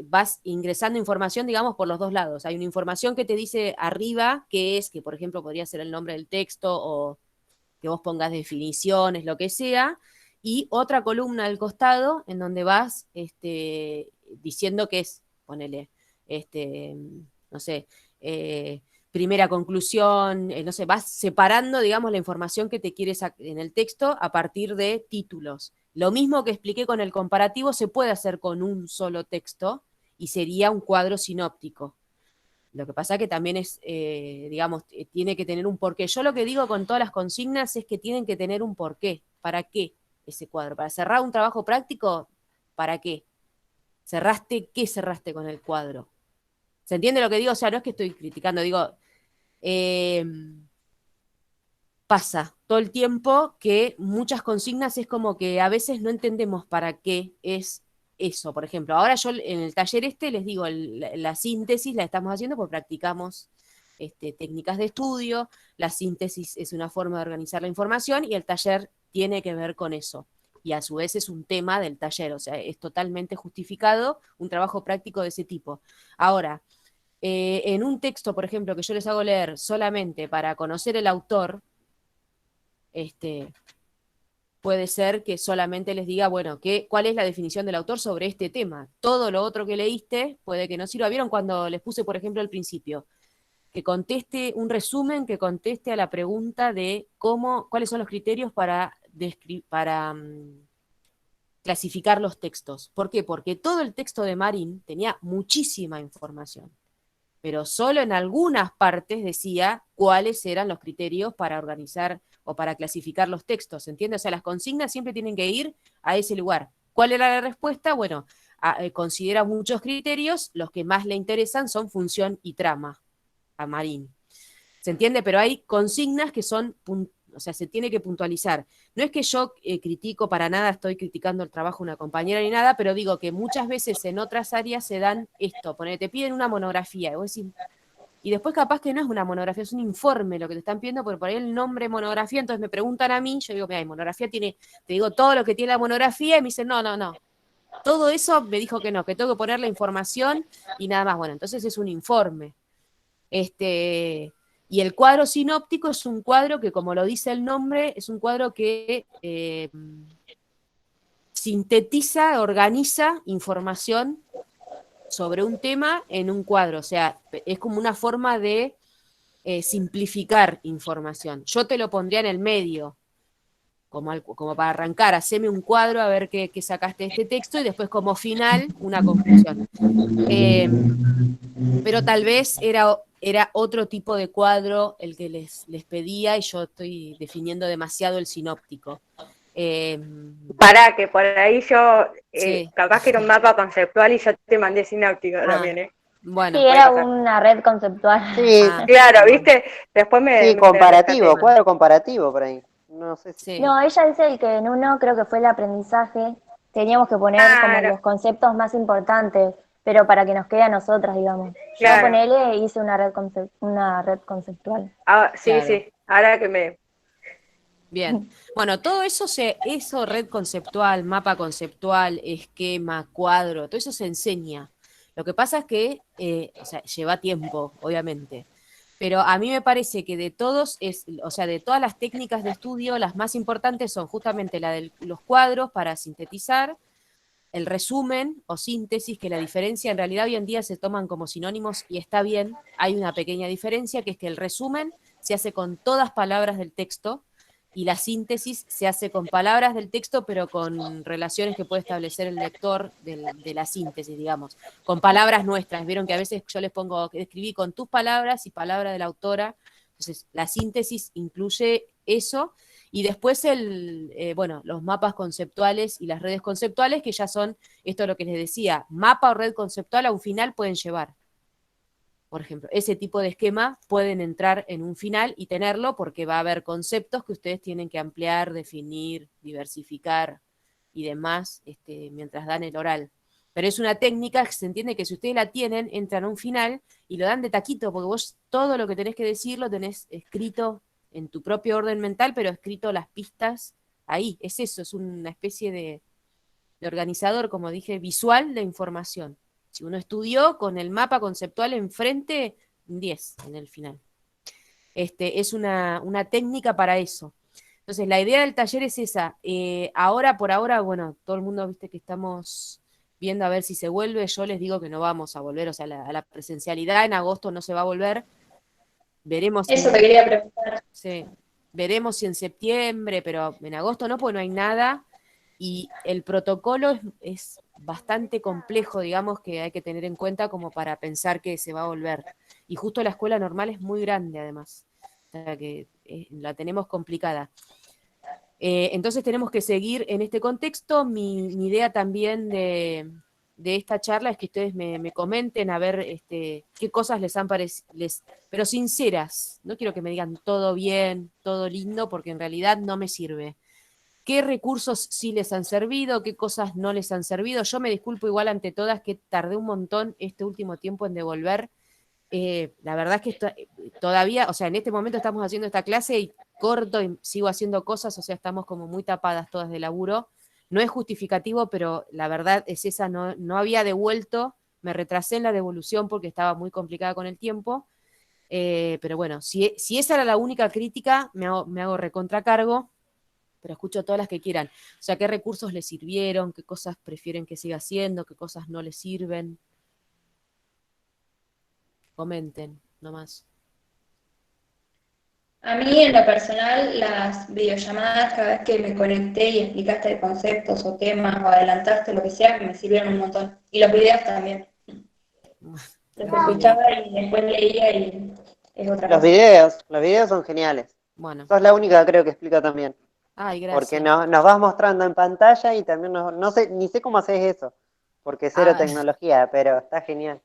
vas ingresando información, digamos, por los dos lados. Hay una información que te dice arriba, que por ejemplo podría ser el nombre del texto o que vos pongas definiciones, lo que sea, y otra columna al costado en donde vas diciendo que es, ponele, no sé, primera conclusión, no sé, vas separando, digamos, la información que te quieres en el texto a partir de títulos. Lo mismo que expliqué con el comparativo se puede hacer con un solo texto y sería un cuadro sinóptico. Lo que pasa que también es, digamos, tiene que tener un porqué. Yo lo que digo con todas las consignas es que tienen que tener un porqué. ¿Para qué ese cuadro? ¿Para cerrar un trabajo práctico? ¿Para qué? ¿Qué cerraste con el cuadro? ¿Se entiende lo que digo? O sea, no es que estoy criticando, digo, eh, pasa todo el tiempo que muchas consignas es como que a veces no entendemos para qué es eso. Por ejemplo, ahora yo en el taller les digo, la síntesis la estamos haciendo porque practicamos técnicas de estudio, la síntesis es una forma de organizar la información y el taller tiene que ver con eso. Y a su vez es un tema del taller, o sea, es totalmente justificado un trabajo práctico de ese tipo. Ahora, en un texto, por ejemplo, que yo les hago leer solamente para conocer el autor, este, puede ser que solamente les diga, bueno, ¿cuál es la definición del autor sobre este tema? Todo lo otro que leíste puede que no sirva. ¿Vieron cuando les puse, por ejemplo, al principio? Que conteste un resumen, que conteste a la pregunta de cuáles son los criterios para clasificar los textos. ¿Por qué? Porque todo el texto de Marín tenía muchísima información, pero solo en algunas partes decía cuáles eran los criterios para organizar o para clasificar los textos, ¿entiendes? O sea, las consignas siempre tienen que ir a ese lugar. ¿Cuál era la respuesta? Bueno, considera muchos criterios, los que más le interesan son función y trama a Marín. ¿Se entiende? Pero hay consignas que son, o sea, se tiene que puntualizar. No es que yo critico para nada, estoy criticando el trabajo de una compañera ni nada, pero digo que muchas veces en otras áreas se dan esto, te piden una monografía, y vos decís, y después capaz que no es una monografía, es un informe lo que te están pidiendo, porque por ahí el nombre monografía, entonces me preguntan a mí, yo digo, mira, monografía tiene, te digo todo lo que tiene la monografía, y me dicen, no, no, no. Todo eso me dijo que no, que tengo que poner la información y nada más. Bueno, entonces es un informe. Y el cuadro sinóptico es un cuadro que, como lo dice el nombre, es un cuadro que sintetiza, organiza información sobre un tema en un cuadro. O sea, es como una forma de simplificar información. Yo te lo pondría en el medio, como para arrancar, haceme un cuadro a ver qué sacaste de este texto y después como final una conclusión. Pero tal vez era otro tipo de cuadro el que les pedía y yo estoy definiendo demasiado el sinóptico. Para que por ahí yo, Sí. capaz que era un mapa conceptual y yo te mandé sináptico también, ¿eh? Bueno. Sí, era una red conceptual. Sí, Claro, Bueno, ¿viste? Después sí, me comparativo, rescaté. cuadro comparativo por ahí. No sé si. sí. No, ella dice el que en uno creo que fue el aprendizaje, teníamos que poner como Claro, los conceptos más importantes, pero para que nos quede a nosotras, digamos. Yo claro. ponele, hice una red conceptual. Ah, sí, Claro. sí. Ahora que me... Bien. Bueno, todo eso, red conceptual, mapa conceptual, esquema, cuadro, todo eso se enseña. Lo que pasa es que, o sea, lleva tiempo, obviamente. Pero a mí me parece que de todas las técnicas de estudio, las más importantes son justamente la de los cuadros para sintetizar, el resumen o síntesis, que la diferencia en realidad hoy en día se toman como sinónimos y está bien, hay una pequeña diferencia, que es que el resumen se hace con todas palabras del texto y la síntesis se hace con palabras del texto, pero con relaciones que puede establecer el lector de la síntesis, digamos, con palabras nuestras. Vieron que a veces yo les pongo, escribí con tus palabras y palabras de la autora. Entonces, la síntesis incluye eso, y después los mapas conceptuales y las redes conceptuales, que ya son, esto es lo que les decía, mapa o red conceptual a un final pueden llevar. Por ejemplo, ese tipo de esquema pueden entrar en un final y tenerlo porque va a haber conceptos que ustedes tienen que ampliar, definir, diversificar y demás mientras dan el oral. Pero es una técnica que se entiende que si ustedes la tienen, entran a un final y lo dan de taquito, porque vos todo lo que tenés que decir lo tenés escrito en tu propio orden mental, pero escrito las pistas ahí. Es eso, es una especie de organizador, como dije, visual de información. Si uno estudió con el mapa conceptual enfrente, 10 en el final. Es una técnica para eso. Entonces, la idea del taller es esa. Por ahora, bueno, todo el mundo, viste que estamos viendo a ver si se vuelve. Yo les digo que no vamos a volver, o sea, a la presencialidad en agosto no se va a volver. Veremos Eso te quería preguntar. sí, veremos si en septiembre, pero en agosto no, porque no hay nada. Y el protocolo es bastante complejo, digamos, que hay que tener en cuenta como para pensar que se va a volver. Y justo la escuela normal es muy grande, además. O sea que la tenemos complicada. Entonces tenemos que seguir en este contexto. Mi idea también de esta charla es que ustedes me comenten a ver qué cosas les han parecido, pero sinceras. No quiero que me digan todo bien, todo lindo, porque en realidad no me sirve. ¿Qué recursos sí les han servido? ¿Qué cosas no les han servido? Yo me disculpo igual ante todas que tardé un montón este último tiempo en devolver. La verdad es que todavía, o sea, en este momento estamos haciendo esta clase y corto y sigo haciendo cosas, o sea, estamos como muy tapadas todas de laburo. No es justificativo, pero la verdad es esa, no había devuelto, me retrasé en la devolución porque estaba muy complicada con el tiempo. Pero bueno, si esa era la única crítica, me hago recontracargo, pero escucho todas las que quieran. O sea, qué recursos les sirvieron, qué cosas prefieren que siga haciendo, qué cosas no les sirven. Comenten, nomás. A mí, en lo personal, las videollamadas, cada vez que me conecté y explicaste conceptos o temas o adelantaste lo que sea, me sirvieron un montón. Y los videos también. Los escuchaba y después leía y es otra Los cosa. videos son geniales. Bueno, Sos la única creo que explica también. ay, Porque gracias. nos vas mostrando en pantalla y también no sé, ni sé cómo haces eso, porque cero Ah, tecnología, pero está genial.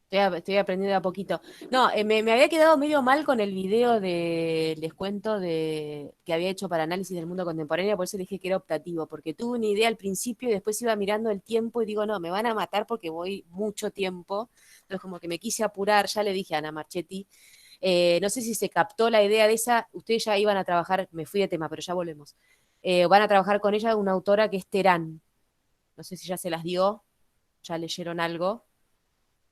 estoy aprendiendo de a poquito. No, me había quedado medio mal con el video les cuento, que había hecho para análisis del mundo contemporáneo, por eso dije que era optativo, porque tuve una idea al principio y después iba mirando el tiempo y digo, no, me van a matar porque voy mucho tiempo. Entonces como que me quise apurar, ya le dije a Ana Marchetti, no sé si se captó la idea de esa, ustedes ya iban a trabajar, me fui de tema, pero ya volvemos. Van a trabajar con ella una autora que es Terán. No sé si ya se las dio, ya leyeron algo.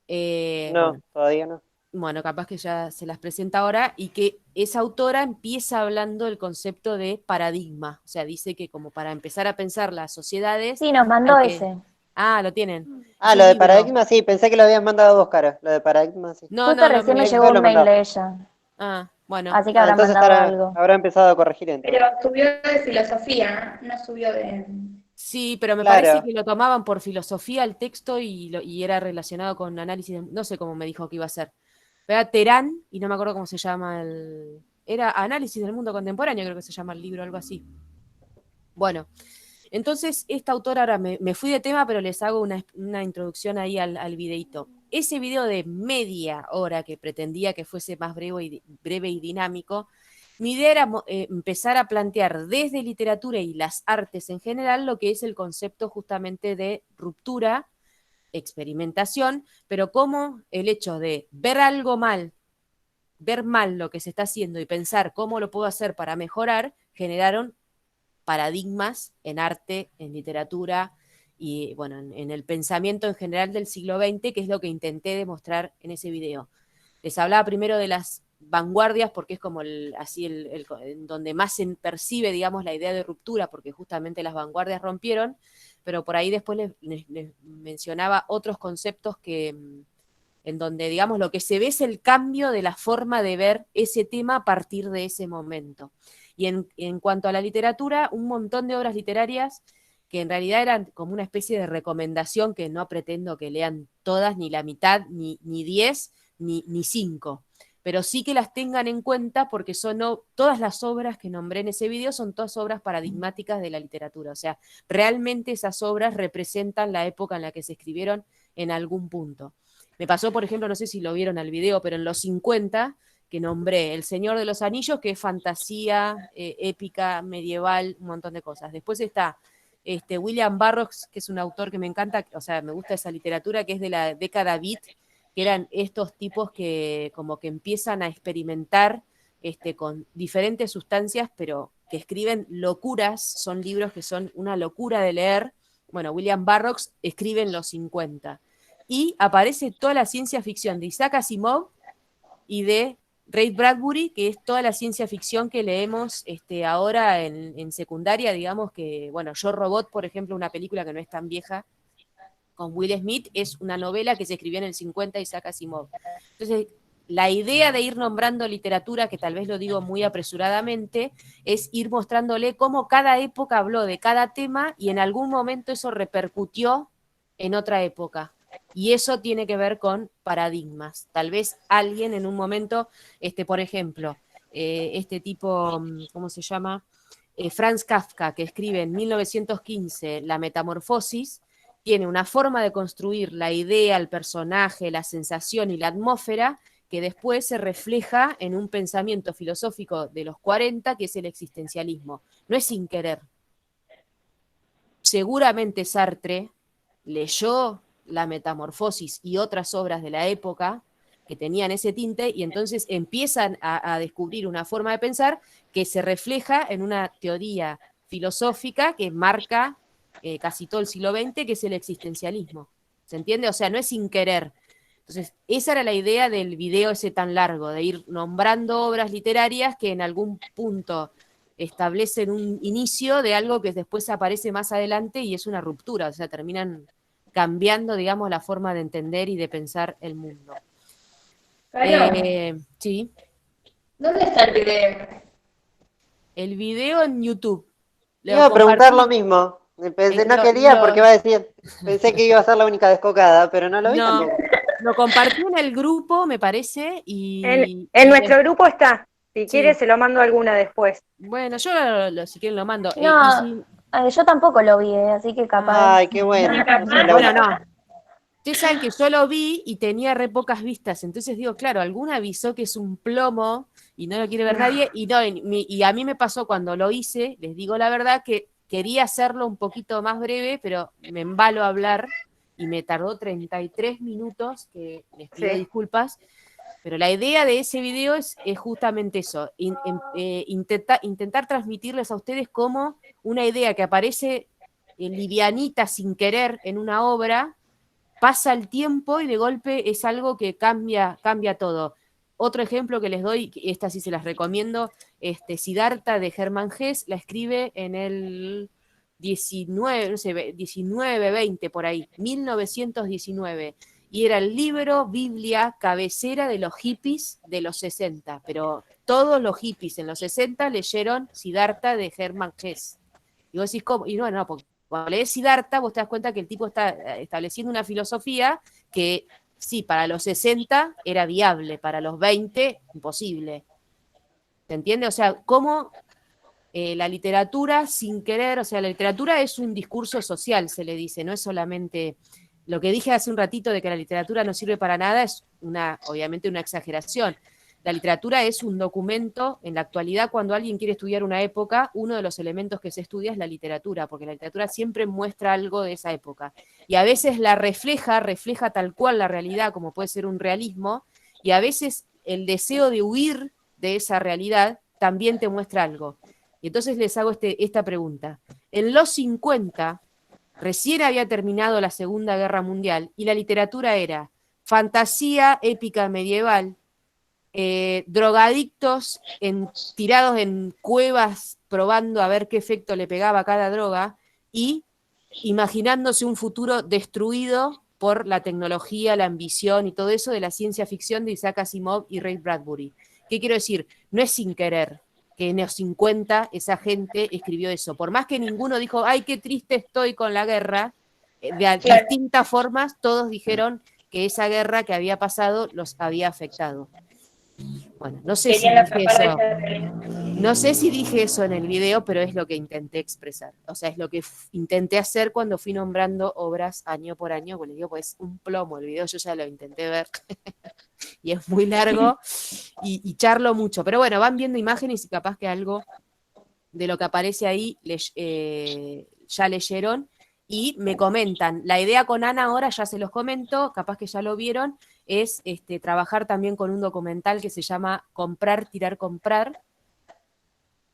No, todavía no. Bueno, capaz que ya se las presenta ahora, y que esa autora empieza hablando del concepto de paradigma, o sea, dice que como para empezar a pensar las sociedades, Sí, nos hay mandó que... ese. Ah, lo tienen. Es Ah, un lo de libro. Paradigma sí, pensé que lo habías mandado vos, Caro. Lo de Paradigma sí. No, Justo no, no, recién me Mirá que llegó yo lo un mail mandaba. de ella, Ah, bueno. así que Ah, habrá entonces mandado algo. habrá empezado a corregir entonces. Pero subió de filosofía, no subió de... Sí, pero me parece Claro. que lo tomaban por filosofía el texto y era relacionado con análisis, no sé cómo me dijo que iba a ser. Era Terán, y no me acuerdo cómo se llama Era Análisis del Mundo Contemporáneo, creo que se llama el libro, algo así. Bueno, entonces esta autora, ahora me fui de tema, pero les hago una introducción ahí al videito. Ese video de media hora que pretendía que fuese más breve y dinámico, mi idea era empezar a plantear desde literatura y las artes en general lo que es el concepto justamente de ruptura, experimentación, pero cómo el hecho de ver algo mal, ver mal lo que se está haciendo y pensar cómo lo puedo hacer para mejorar, generaron paradigmas en arte, en literatura y bueno, en el pensamiento en general del siglo XX, que es lo que intenté demostrar en ese video. Les hablaba primero de las vanguardias, porque es como donde más se percibe, digamos, la idea de ruptura, porque justamente las vanguardias rompieron, pero por ahí después les mencionaba otros conceptos en donde, digamos, lo que se ve es el cambio de la forma de ver ese tema a partir de ese momento. Y en cuanto a la literatura, un montón de obras literarias que en realidad eran como una especie de recomendación, que no pretendo que lean todas, ni la mitad, ni 10, ni 5, pero sí que las tengan en cuenta porque todas las obras que nombré en ese video son todas obras paradigmáticas de la literatura, o sea, realmente esas obras representan la época en la que se escribieron en algún punto. Me pasó, por ejemplo, no sé si lo vieron al video, pero en los 50, que nombré El Señor de los Anillos, que es fantasía, épica, medieval, un montón de cosas. Después está William Burroughs, que es un autor que me encanta, o sea, me gusta esa literatura, que es de la década Beat, que eran estos tipos que como que empiezan a experimentar con diferentes sustancias, pero que escriben locuras, son libros que son una locura de leer. Bueno, William Burroughs escribe en los 50. Y aparece toda la ciencia ficción de Isaac Asimov y de Ray Bradbury, que es toda la ciencia ficción que leemos ahora en secundaria, digamos que, bueno, Yo Robot, por ejemplo, una película que no es tan vieja, con Will Smith, es una novela que se escribió en el 50 Isaac Asimov. Entonces, la idea de ir nombrando literatura, que tal vez lo digo muy apresuradamente, es ir mostrándole cómo cada época habló de cada tema y en algún momento eso repercutió en otra época. Y eso tiene que ver con paradigmas. Tal vez alguien en un momento, por ejemplo, este tipo, ¿cómo se llama? Franz Kafka, que escribe en 1915 La Metamorfosis, tiene una forma de construir la idea, el personaje, la sensación y la atmósfera que después se refleja en un pensamiento filosófico de los 40, que es el existencialismo. No es sin querer. Seguramente Sartre leyó La Metamorfosis y otras obras de la época que tenían ese tinte y entonces empiezan a descubrir una forma de pensar que se refleja en una teoría filosófica que marca casi todo el siglo XX, que es el existencialismo. ¿Se entiende? O sea, no es sin querer. Entonces, esa era la idea del video ese tan largo, de ir nombrando obras literarias que en algún punto establecen un inicio de algo que después aparece más adelante y es una ruptura, o sea, terminan cambiando, digamos, la forma de entender y de pensar el mundo. Claro. Sí. ¿Dónde está el video? El video en YouTube. Iba a preguntar lo mismo. Pensé, no quería porque iba a decir, pensé que iba a ser la única descocada, pero no lo vi tampoco. Lo compartí en el grupo, me parece, y... En nuestro grupo está. Si Sí. quieres, se lo mando alguna después. Bueno, yo si quieren lo mando. No, yo tampoco lo vi, así que capaz. Ay, qué bueno. Bueno, no. Ustedes saben que yo lo vi y tenía re pocas vistas, entonces digo, claro, alguna avisó que es un plomo y no lo quiere ver nadie, y a mí me pasó cuando lo hice, les digo la verdad, que quería hacerlo un poquito más breve, pero me embalo a hablar y me tardó 33 minutos, que les pido disculpas, pero la idea de ese video es justamente eso, intentar transmitirles a ustedes como una idea que aparece livianita, sin querer, en una obra, pasa el tiempo y de golpe es algo que cambia todo. Otro ejemplo que les doy, esta sí se las recomiendo, Siddhartha de Hermann Hesse, la escribe en el 19, 20 por ahí, 1919, y era el libro, Biblia, cabecera de los hippies de los 60, pero todos los hippies en los 60 leyeron Siddhartha de Hermann Hesse. Y vos decís, ¿cómo? Y no, porque cuando lees Siddhartha, vos te das cuenta que el tipo está estableciendo una filosofía que, sí, para los 60 era viable, para los 20, imposible. ¿Se entiende? O sea, cómo la literatura, sin querer, o sea, la literatura es un discurso social, se le dice, no es solamente... Lo que dije hace un ratito de que la literatura no sirve para nada es obviamente una exageración. La literatura es un documento, en la actualidad cuando alguien quiere estudiar una época, uno de los elementos que se estudia es la literatura, porque la literatura siempre muestra algo de esa época. Y a veces la refleja tal cual la realidad, como puede ser un realismo, y a veces el deseo de huir de esa realidad también te muestra algo. Y entonces les hago esta pregunta. En los 50, recién había terminado la Segunda Guerra Mundial, y la literatura era fantasía épica medieval, drogadictos tirados en cuevas probando a ver qué efecto le pegaba a cada droga y imaginándose un futuro destruido por la tecnología, la ambición y todo eso de la ciencia ficción de Isaac Asimov y Ray Bradbury. ¿Qué quiero decir? No es sin querer que en los 50 esa gente escribió eso. Por más que ninguno dijo, ay, qué triste estoy con la guerra, de distintas formas todos dijeron que esa guerra que había pasado los había afectado. Bueno, no sé si Querían la dije parte eso. de realidad. No sé si dije eso en el video, pero es lo que intenté expresar. O sea, es lo que intenté hacer cuando fui nombrando obras año por año. Bueno, les digo, pues un plomo el video, yo ya lo intenté ver y es muy largo y charlo mucho. Pero bueno, van viendo imágenes y capaz que algo de lo que aparece ahí ya leyeron y me comentan. La idea con Ana ahora, ya se los comento, capaz que ya lo vieron, es trabajar también con un documental que se llama Comprar, Tirar, Comprar,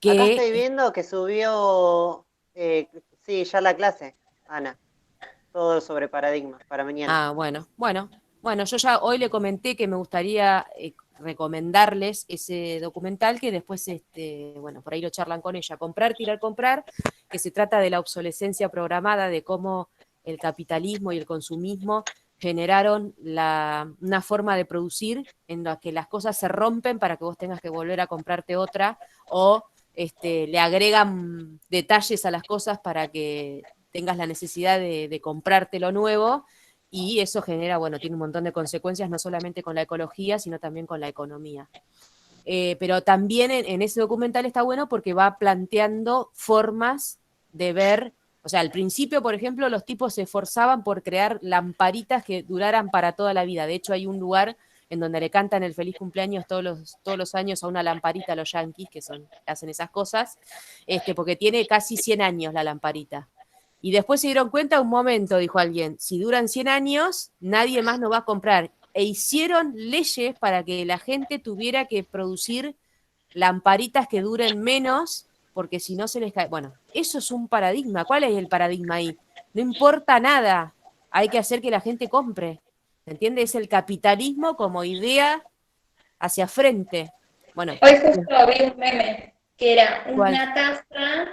Acá que estoy viendo que subió, sí, ya la clase, Ana, todo sobre paradigmas para mañana. Bueno, yo ya hoy le comenté que me gustaría recomendarles ese documental que después, bueno, por ahí lo charlan con ella, Comprar, Tirar, Comprar, que se trata de la obsolescencia programada, de cómo el capitalismo y el consumismo generaron una forma de producir en la que las cosas se rompen para que vos tengas que volver a comprarte otra o le agregan detalles a las cosas para que tengas la necesidad de comprarte lo nuevo y eso genera, bueno, tiene un montón de consecuencias, no solamente con la ecología, sino también con la economía. Pero también en ese documental está bueno porque va planteando formas de ver, o sea, al principio, por ejemplo, los tipos se esforzaban por crear lamparitas que duraran para toda la vida. De hecho, hay un lugar en donde le cantan el feliz cumpleaños todos los años a una lamparita a los yanquis, que hacen esas cosas, porque tiene casi 100 años la lamparita. Y después se dieron cuenta, un momento, dijo alguien, si duran 100 años, nadie más nos va a comprar. E hicieron leyes para que la gente tuviera que producir lamparitas que duren menos, porque si no se les cae. Bueno, eso es un paradigma. ¿Cuál es el paradigma ahí? No importa nada, hay que hacer que la gente compre. ¿Se entiende? Es el capitalismo como idea hacia frente. Bueno, Hoy justo vi un meme que era ¿cuál? una taza,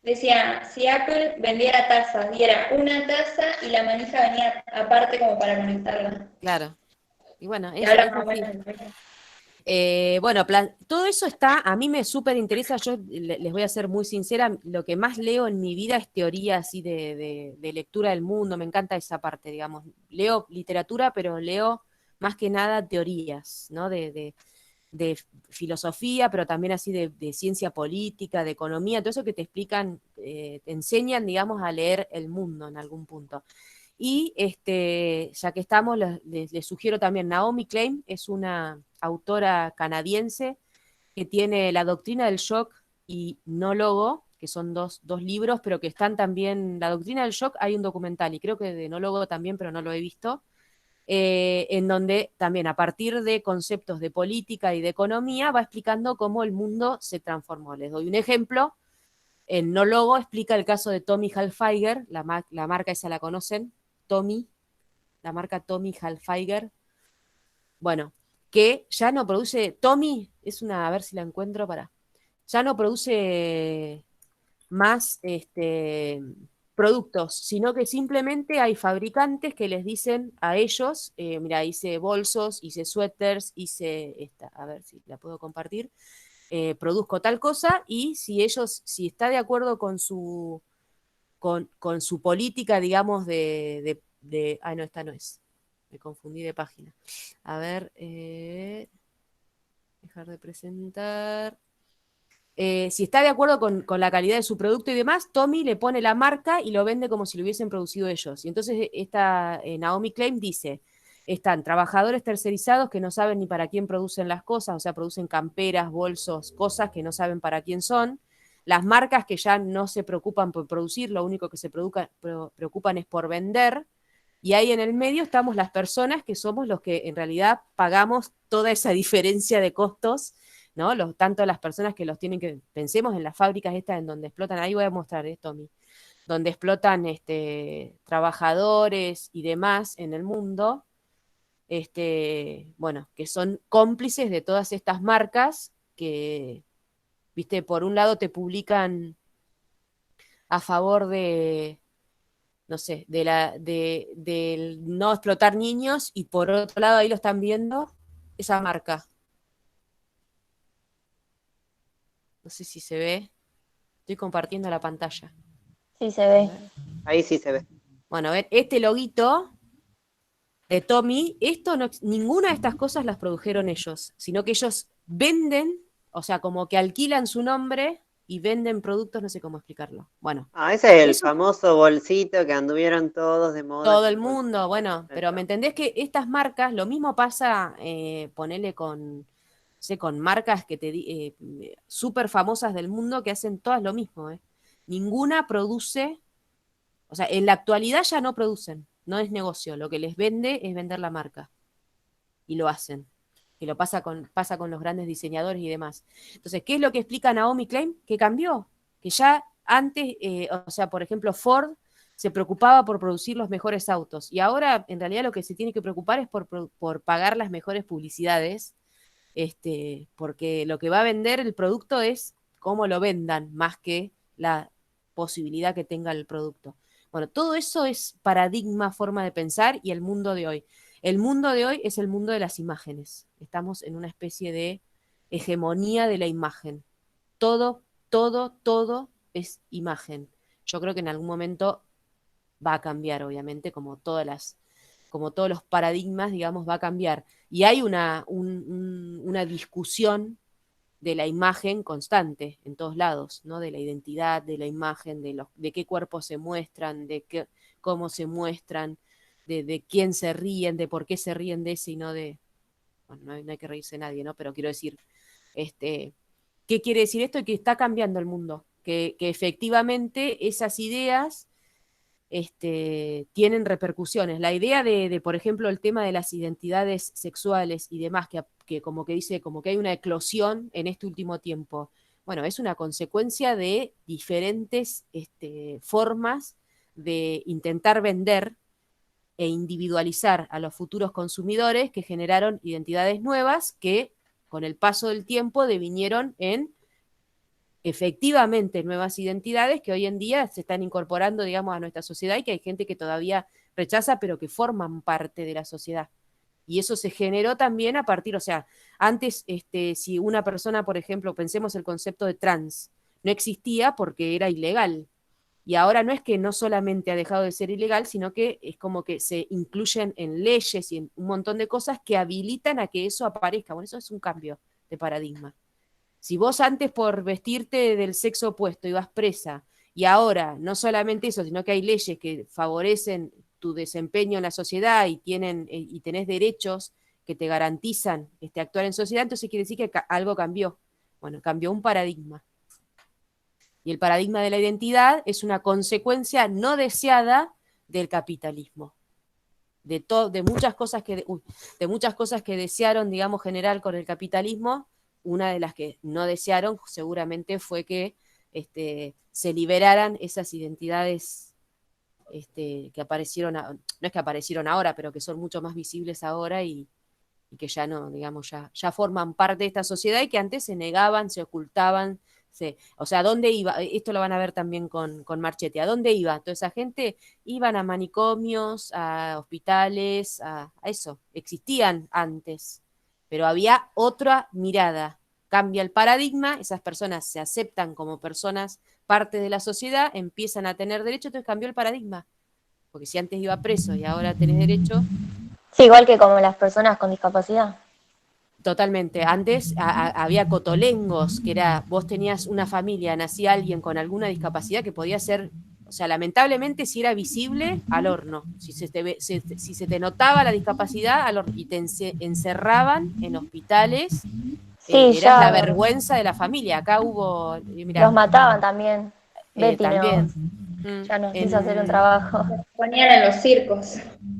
decía, si Apple vendiera tazas, y era una taza y la manija venía aparte como para conectarla. Claro. Y bueno, Y es habla más o así. menos del tema. Bueno, todo eso está, a mí me súper interesa, yo les voy a ser muy sincera, lo que más leo en mi vida es teoría así de lectura del mundo, me encanta esa parte, digamos. Leo literatura, pero leo más que nada teorías, ¿no? De filosofía, pero también así de ciencia política, de economía, todo eso que te explican, te enseñan, digamos, a leer el mundo en algún punto. Y ya que estamos, les sugiero también, Naomi Klein es una autora canadiense que tiene La doctrina del shock y No Logo, que son dos libros, pero que están también, La doctrina del shock hay un documental, y creo que de No Logo también, pero no lo he visto, en donde también a partir de conceptos de política y de economía va explicando cómo el mundo se transformó. Les doy un ejemplo. En No Logo explica el caso de Tommy Hilfiger, la marca esa la conocen, Tommy, la marca Tommy Hilfiger, bueno, que ya no produce, Tommy, es una, a ver si la encuentro para, ya no produce más productos, sino que simplemente hay fabricantes que les dicen a ellos, mira, hice bolsos, hice suéteres, hice esta, a ver si la puedo compartir, produzco tal cosa y si está de acuerdo con su política, digamos, ay, no, esta no es. Me confundí de página. A ver, dejar de presentar. Si está de acuerdo con la calidad de su producto y demás, Tommy le pone la marca y lo vende como si lo hubiesen producido ellos. Y entonces esta Naomi Klein dice, están trabajadores tercerizados que no saben ni para quién producen las cosas, o sea, producen camperas, bolsos, cosas que no saben para quién son. Las marcas que ya no se preocupan por producir, lo único que se preocupan es por vender. Y ahí en el medio estamos las personas que somos los que en realidad pagamos toda esa diferencia de costos, ¿no? Tanto las personas que los tienen que, pensemos en las fábricas estas en donde explotan, ahí voy a mostrar esto, Tommy, donde explotan trabajadores y demás en el mundo, bueno, que son cómplices de todas estas marcas que, viste, por un lado te publican a favor de, no sé, del no explotar niños y por otro lado ahí lo están viendo, esa marca. No sé si se ve, estoy compartiendo la pantalla. Sí, se ve. Ahí sí se ve. Bueno, a ver, este loguito de Tommy, ninguna de estas cosas las produjeron ellos, sino que ellos venden, o sea, como que alquilan su nombre y venden productos, no sé cómo explicarlo. Bueno, Ah, ese es el eso famoso bolsito que anduvieron todos de moda. todo Que el el bolsito. mundo, bueno, pero ¿me entendés que estas marcas, lo mismo pasa, ponele con, no sé, con marcas que súper famosas del mundo que hacen todas lo mismo, ¿eh? Ninguna produce, o sea, en la actualidad ya no producen, no es negocio, lo que les vende es vender la marca y lo hacen. Y lo pasa con los grandes diseñadores y demás. Entonces, ¿qué es lo que explica Naomi Klein? Que cambió, que ya antes, o sea, por ejemplo, Ford se preocupaba por producir los mejores autos y ahora en realidad lo que se tiene que preocupar es por pagar las mejores publicidades, porque lo que va a vender el producto es cómo lo vendan, más que la posibilidad que tenga el producto. Bueno, todo eso es paradigma, forma de pensar y el mundo de hoy. El mundo de hoy es el mundo de las imágenes. Estamos en una especie de hegemonía de la imagen. Todo, todo es imagen. Yo creo que en algún momento va a cambiar, obviamente, como todos los paradigmas, digamos, va a cambiar. Y hay una discusión de la imagen constante en todos lados, ¿no? De la identidad, de la imagen, de qué cuerpos se muestran, cómo se muestran, de quién se ríen, de por qué se ríen de ese y no de, bueno, no hay que reírse de nadie, ¿no? Pero quiero decir, este, ¿qué quiere decir esto? Que está cambiando el mundo, que efectivamente esas ideas tienen repercusiones. La idea por ejemplo, el tema de las identidades sexuales y demás, que como que dice, como que hay una eclosión en este último tiempo. Bueno, es una consecuencia de diferentes formas de intentar vender e individualizar a los futuros consumidores que generaron identidades nuevas que con el paso del tiempo devinieron en efectivamente nuevas identidades que hoy en día se están incorporando, digamos, a nuestra sociedad y que hay gente que todavía rechaza, pero que forman parte de la sociedad. Y eso se generó también a partir, o sea, antes, si una persona, por ejemplo, pensemos el concepto de trans, no existía porque era ilegal. Y ahora no es que no solamente ha dejado de ser ilegal, sino que es como que se incluyen en leyes y en un montón de cosas que habilitan a que eso aparezca. Bueno, eso es un cambio de paradigma. Si vos antes por vestirte del sexo opuesto ibas presa y ahora no solamente eso, sino que hay leyes que favorecen tu desempeño en la sociedad y tenés derechos que te garantizan actuar en sociedad, entonces quiere decir que algo cambió. Bueno, cambió un paradigma. Y el paradigma de la identidad es una consecuencia no deseada del capitalismo. De muchas cosas de muchas cosas que desearon, digamos, generar con el capitalismo, una de las que no desearon seguramente fue que se liberaran esas identidades que aparecieron, no es que aparecieron ahora, pero que son mucho más visibles ahora y que ya no, digamos, ya forman parte de esta sociedad y que antes se negaban, se ocultaban. O sea, ¿dónde iba? Esto lo van a ver también con Marchetti. ¿A dónde iba? Toda esa gente iban a manicomios, a hospitales, a eso. Existían antes, pero había otra mirada. Cambia el paradigma, esas personas se aceptan como personas parte de la sociedad, empiezan a tener derecho, entonces cambió el paradigma. Porque si antes iba preso y ahora tenés derecho, Sí, igual que como las personas con discapacidad. totalmente. Antes había cotolengos, que era, vos tenías una familia, nacía alguien con alguna discapacidad que podía ser, o sea, lamentablemente si era visible, al horno. Si se te notaba la discapacidad, al horno. Y te encerraban en hospitales, Sí, eras la ya vergüenza de la familia. Acá hubo, los mira, mataban también. Betty también. ya nos quiso hacer un trabajo. Ponían en los circos.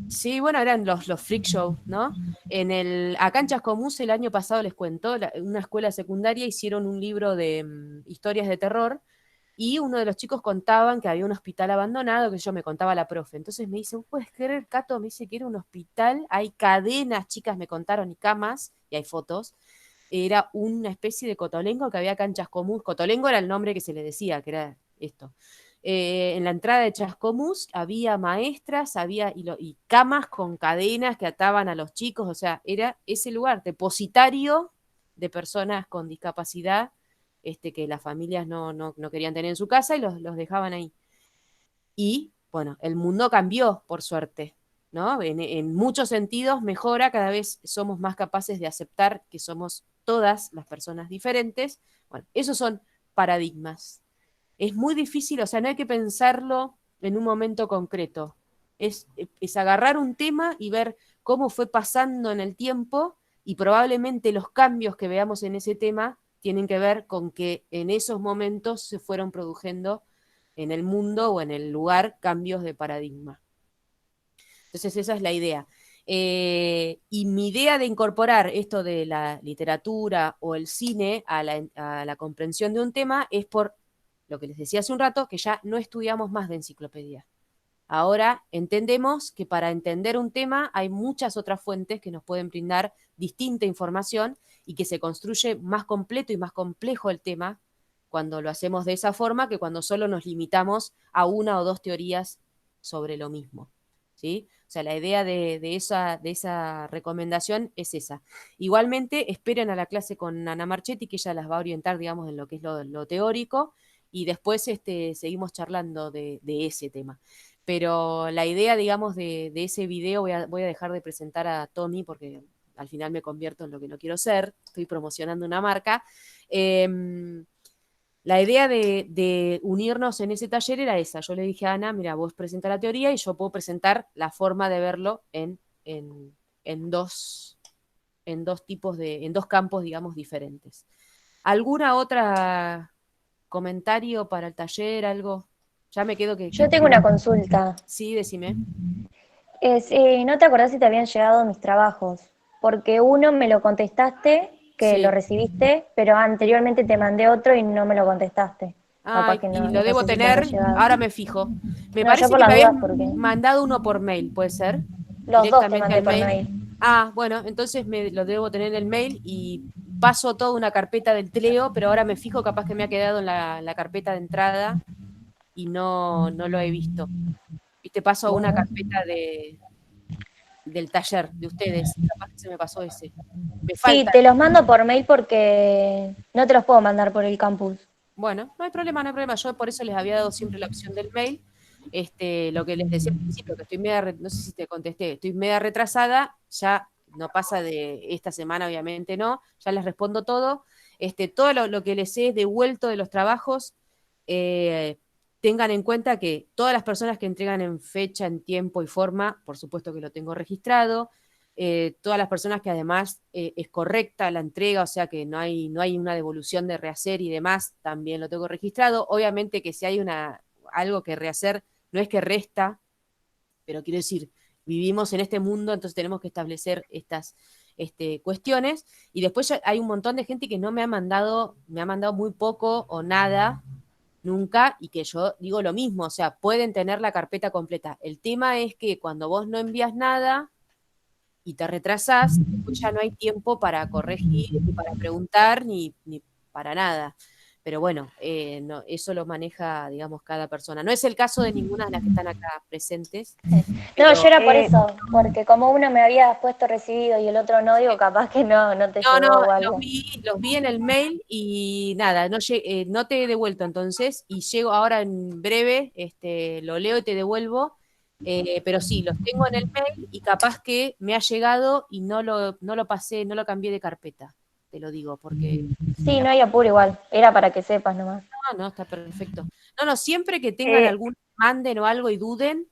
Sí, bueno, eran los freak show, ¿no? Acá en Chascomús el año pasado les cuento, una escuela secundaria hicieron un libro de historias de terror y uno de los chicos contaban que había un hospital abandonado, que yo me contaba la profe. Entonces me dice, ¿puedes creer, Cato? Me dice que era un hospital, hay cadenas, chicas me contaron, y camas, y hay fotos. Era una especie de cotolengo que había acá en Chascomús. Cotolengo era el nombre que se le decía, que era esto. En la entrada de Chascomús había maestras, y camas con cadenas que ataban a los chicos, o sea, era ese lugar depositario de personas con discapacidad que las familias no querían tener en su casa y los dejaban ahí. Y bueno, el mundo cambió, por suerte. ¿no? En muchos sentidos mejora, cada vez somos más capaces de aceptar que somos todas las personas diferentes. Bueno, esos son paradigmas. Es muy difícil, o sea, no hay que pensarlo en un momento concreto. Es agarrar un tema y ver cómo fue pasando en el tiempo y probablemente los cambios que veamos en ese tema tienen que ver con que en esos momentos se fueron produciendo en el mundo o en el lugar cambios de paradigma. Entonces esa es la idea. Y mi idea de incorporar esto de la literatura o el cine a la comprensión de un tema es por lo que les decía hace un rato, que ya no estudiamos más de enciclopedia. Ahora entendemos que para entender un tema hay muchas otras fuentes que nos pueden brindar distinta información y que se construye más completo y más complejo el tema cuando lo hacemos de esa forma que cuando solo nos limitamos a una o dos teorías sobre lo mismo. ¿Sí? O sea, la idea de esa recomendación es esa. Igualmente, esperen a la clase con Ana Marchetti, que ella las va a orientar, digamos, en lo que es lo teórico, y después seguimos charlando de ese tema. Pero la idea, digamos, de ese video, voy a dejar de presentar a Tommy porque al final me convierto en lo que no quiero ser, estoy promocionando una marca. La idea de unirnos en ese taller era esa. Yo le dije a Ana, mira, vos presenta la teoría y yo puedo presentar la forma de verlo en dos tipos en dos campos, digamos, diferentes. ¿Alguna otra comentario para el taller, algo? Ya me quedo que Yo tengo una consulta. Sí, decime. ¿No te acordás si te habían llegado mis trabajos? Porque uno me lo contestaste, que lo Sí. recibiste, pero anteriormente te mandé otro y no me lo contestaste. Capaz Ay, que y no, lo no debo sé si te habrá tener, llegado. ahora me fijo. Me No, yo parece por que me las habías dudas, porque mandado uno por mail, ¿puede ser? los dos te Directamente mandé al por mail. mail. Ah, bueno, entonces me lo debo tener en el mail y paso toda una carpeta del Tleo, pero ahora me fijo, capaz que me ha quedado en la carpeta de entrada y no lo he visto. Y te paso a una Bueno. carpeta del taller de ustedes. Capaz que se me pasó ese. Me Sí, falta. te los mando por mail porque no te los puedo mandar por el campus. Bueno, no hay problema, no hay problema. Yo por eso les había dado siempre la opción del mail. Lo que les decía al principio, que estoy media, no sé si te contesté, estoy media retrasada, ya no pasa de esta semana, obviamente no, ya les respondo todo. Todo lo que les he devuelto de los trabajos, eh, tengan en cuenta que todas las personas que entregan en fecha, en tiempo y forma, por supuesto que lo tengo registrado. Todas las personas que además es correcta la entrega, o sea que no hay una devolución de rehacer y demás, también lo tengo registrado. Obviamente que si hay algo que rehacer, no es que resta, pero quiero decir, vivimos en este mundo, entonces tenemos que establecer estas cuestiones. Y después hay un montón de gente que no me ha mandado muy poco o nada, nunca, y que yo digo lo mismo, o sea, pueden tener la carpeta completa. El tema es que cuando vos no envías nada y te retrasás, después ya no hay tiempo para corregir, ni para preguntar, ni para nada. Pero bueno, no, eso lo maneja, digamos, cada persona. No es el caso de ninguna de las que están acá presentes, No, pero yo era por eso, porque como uno me había puesto recibido y el otro no, digo, capaz que no te no, llegó o los algo. vi en el mail y nada, no te he devuelto entonces y llego ahora en breve, lo leo y te devuelvo, pero sí, los tengo en el mail y capaz que me ha llegado y no lo pasé, no lo cambié de carpeta, te lo digo, porque Sí, no hay apuro igual, era para que sepas nomás. no, está perfecto. No, siempre que tengan algún manden o algo y duden,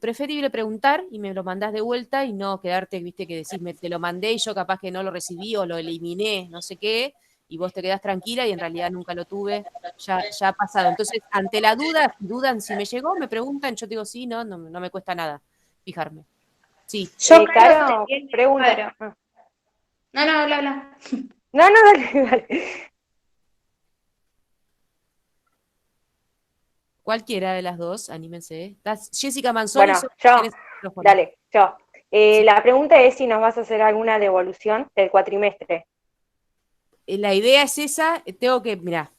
preferible preguntar y me lo mandás de vuelta y no quedarte, viste, que decís, te lo mandé y yo capaz que no lo recibí o lo eliminé, no sé qué, y vos te quedás tranquila y en realidad nunca lo tuve, ya ha pasado. Entonces, ante la duda, si dudan si me llegó, me preguntan, yo digo sí, no me cuesta nada fijarme. Sí, Yo creo Caro, que tiene pregunta. cuadro. No, habla. No, dale, dale. cualquiera de las dos, anímense. Estás Jessica Manzoni, Bueno, yo, tenés el micrófono. dale, yo. Sí. La pregunta es si nos vas a hacer alguna devolución del cuatrimestre. La idea es esa, mirá,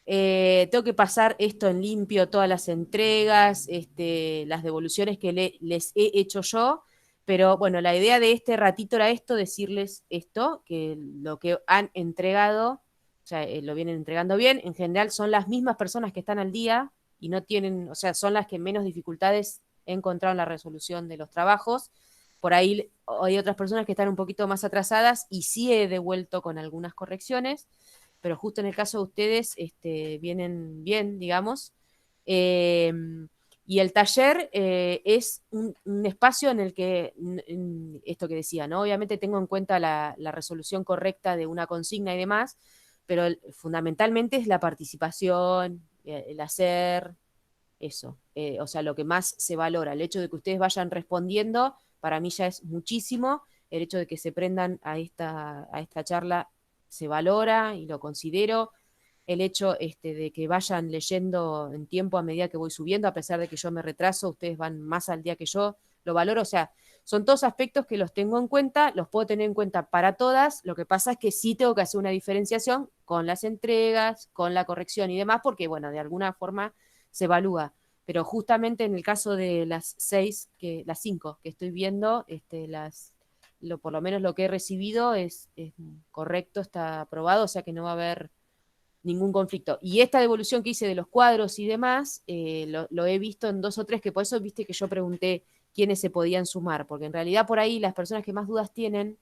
tengo que pasar esto en limpio, todas las entregas, las devoluciones que les he hecho yo, pero bueno, la idea de este ratito era esto, decirles esto, que lo que han entregado, o sea, lo vienen entregando bien, en general son las mismas personas que están al día y no tienen, o sea, son las que menos dificultades he encontrado en la resolución de los trabajos. Por ahí hay otras personas que están un poquito más atrasadas y sí he devuelto con algunas correcciones, pero justo en el caso de ustedes vienen bien, digamos. Eh, y el taller es un espacio en el que, esto que decía, ¿no? Obviamente tengo en cuenta la resolución correcta de una consigna y demás, pero fundamentalmente es la participación, el hacer, eso. O sea, lo que más se valora, el hecho de que ustedes vayan respondiendo, para mí ya es muchísimo. El hecho de que se prendan a esta charla se valora y lo considero. El hecho de que vayan leyendo en tiempo a medida que voy subiendo, a pesar de que yo me retraso, ustedes van más al día que yo, lo valoro. O sea, son todos aspectos que los tengo en cuenta, los puedo tener en cuenta para todas. Lo que pasa es que sí tengo que hacer una diferenciación con las entregas, con la corrección y demás, porque, bueno, de alguna forma se evalúa. Pero justamente en el caso de las las 5 que estoy viendo, por lo menos lo que he recibido es correcto, está aprobado, o sea que no va a haber ningún conflicto. Y esta devolución que hice de los cuadros y demás, lo he visto en 2 o 3, que por eso viste que yo pregunté quiénes se podían sumar, porque en realidad por ahí las personas que más dudas tienen,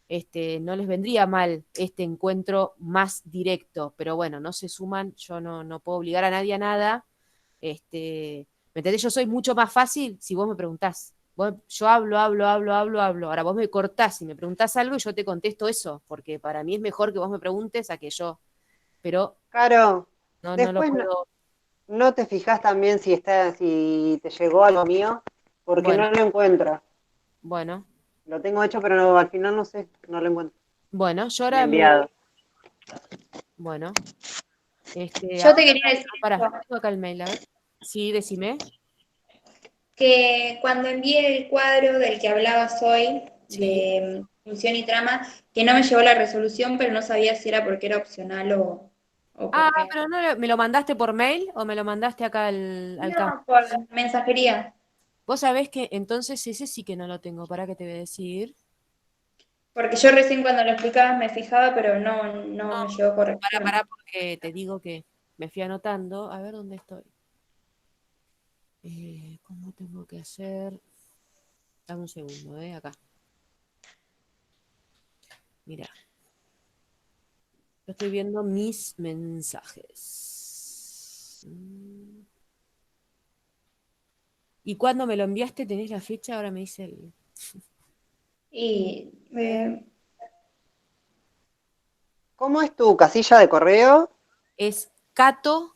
no les vendría mal este encuentro más directo, pero bueno, no se suman, yo no puedo obligar a nadie a nada. ¿Me entendés? Yo soy mucho más fácil si vos me preguntás. Yo hablo. Ahora vos me cortás y me preguntás algo y yo te contesto eso, porque para mí es mejor que vos me preguntes a que yo. Pero Claro, no lo después puedo. no te fijas también si te llegó algo mío, porque Bueno, no lo encuentro. bueno, Lo tengo hecho, pero no, al final no sé, no lo encuentro. bueno, yo Me he ahora enviado. bueno, Yo ahora, te quería decir pará, esto, tengo acá el mail, a ver. Sí, decime. que cuando envié el cuadro del que hablabas hoy, Sí. de función y trama, que no me llegó la resolución, pero no sabía si era porque era opcional o Ah, por qué. pero no, ¿me lo mandaste por mail o me lo mandaste acá al campo? No, por mensajería, Vos sabés que entonces ese sí que no lo tengo, ¿para qué te voy a decir? porque yo recién cuando lo explicabas me fijaba, pero no me llegó corrección. Pará, porque te digo que me fui anotando. A ver dónde estoy. ¿Cómo tengo que hacer? Dame un segundo, acá. Mira, yo estoy viendo mis mensajes. ¿Y cuándo me lo enviaste? ¿Tenés la fecha? Ahora me dice el... Y ¿Cómo es tu casilla de correo? Es Cato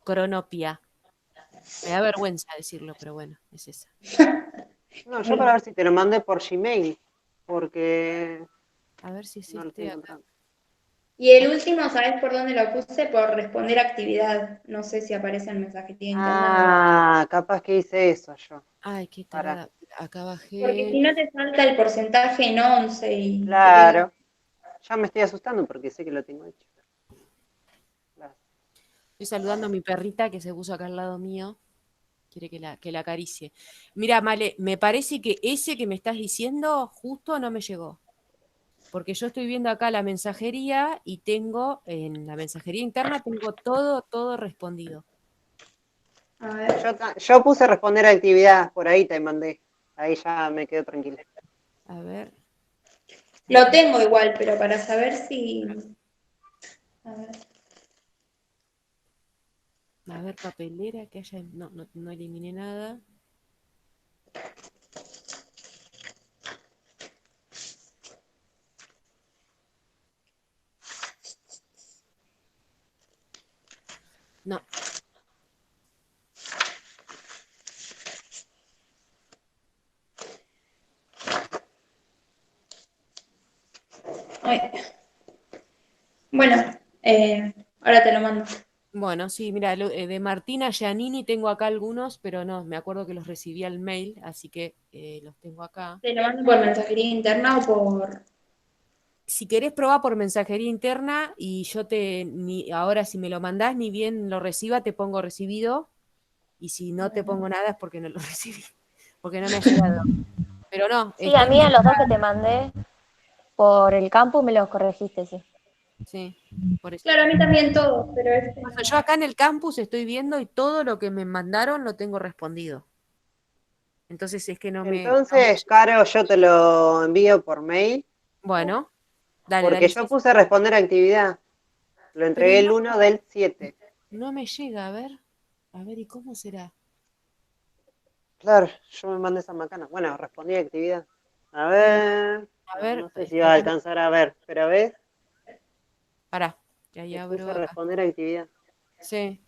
Cronopia. Me da vergüenza decirlo, pero bueno, es esa. No, yo para ver si te lo mandé por Gmail, porque A ver si es no lo estoy acá. encontrando. y el último, ¿sabes por dónde lo puse? Por responder actividad. No sé si aparece en mensajería interna o... Ah, capaz que hice eso yo. Ay, qué Para, tarada. Acá Porque bajé. si no te salta el porcentaje en 11 y te queda... claro. Ya me estoy asustando porque sé que lo tengo hecho. Claro. Estoy saludando a mi perrita que se puso acá al lado mío. Quiere que la acaricie. Mira, Male, me parece que ese que me estás diciendo justo no me llegó. Porque yo estoy viendo acá la mensajería y tengo, en la mensajería interna, tengo todo respondido. A ver. Yo puse responder a actividad, por ahí te mandé. Ahí ya me quedo tranquila. A ver. Lo tengo igual, pero para saber si... A ver. A ver, papelera, que haya. No eliminé nada. No. Ay. Bueno, ahora te lo mando. Bueno, sí, mira, de Martina Giannini tengo acá algunos, pero no, me acuerdo que los recibí al mail, así que los tengo acá. ¿Te lo mando por mensajería interna o por...? Si querés probar por mensajería interna y yo ahora si me lo mandás, ni bien lo reciba, te pongo recibido. Y si no te pongo nada es porque no lo recibí, porque no me ha llegado. Pero no, Sí, a mí a los dos que te mandé por el campus me los corregiste, sí. sí, por eso. Claro, a mí también todo, pero Yo acá en el campus estoy viendo y todo lo que me mandaron lo tengo respondido. Entonces es que Entonces, Caro, yo te lo envío por mail, Bueno, dale, porque dale. yo puse responder actividad. Lo Pero entregué el 1 del 7. no me llega, a ver. A ver, ¿y cómo será? Claro, yo me mandé esa macana. Bueno, respondí actividad. A Sí, ver, a no, ver, no sé si va a espera, alcanzar a ver, pero ves, pará, que ahí le abro puse acá. responder actividad. Sí,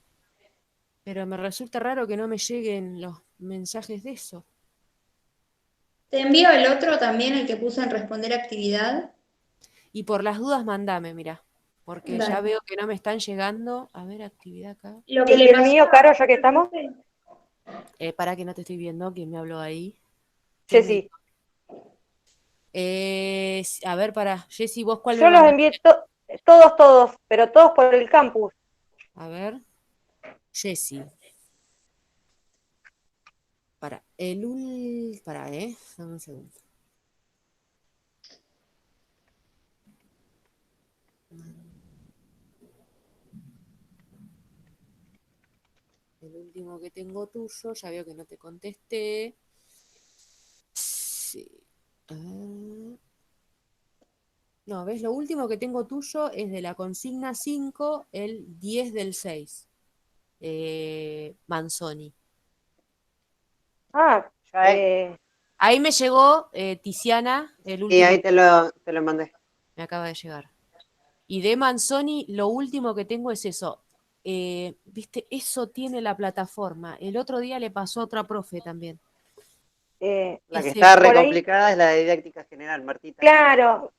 pero me resulta raro que no me lleguen los mensajes de eso. Te envío el otro también, el que puse en responder actividad. Y por las dudas mandame, mira, porque ya Dale. veo que no me están llegando. A ver, actividad acá. Lo que Y le el pasó mío, Caro, ya que estamos, Para que no te estoy viendo, ¿quién me habló ahí? ¿Quién me Jessy. dijo? A ver, para, Jessy, ¿vos cuál me Yo los mandaste? envié todos, pero todos por el campus. A ver, Jessy. Dame un segundo. El último que tengo tuyo, ya veo que no te contesté. Sí. A ver. No, ¿ves? Lo último que tengo tuyo es de la consigna 5, el 10 del 6. Manzoni. Ah, Ya, eh, Ahí me llegó Tiziana, el y último ahí que te lo mandé. me acaba de llegar. Y de Manzoni, lo último que tengo es eso. Viste, eso tiene la plataforma. El otro día le pasó a otra profe también. La que Ese, está re por ahí, complicada es la de didáctica general, Martita. claro,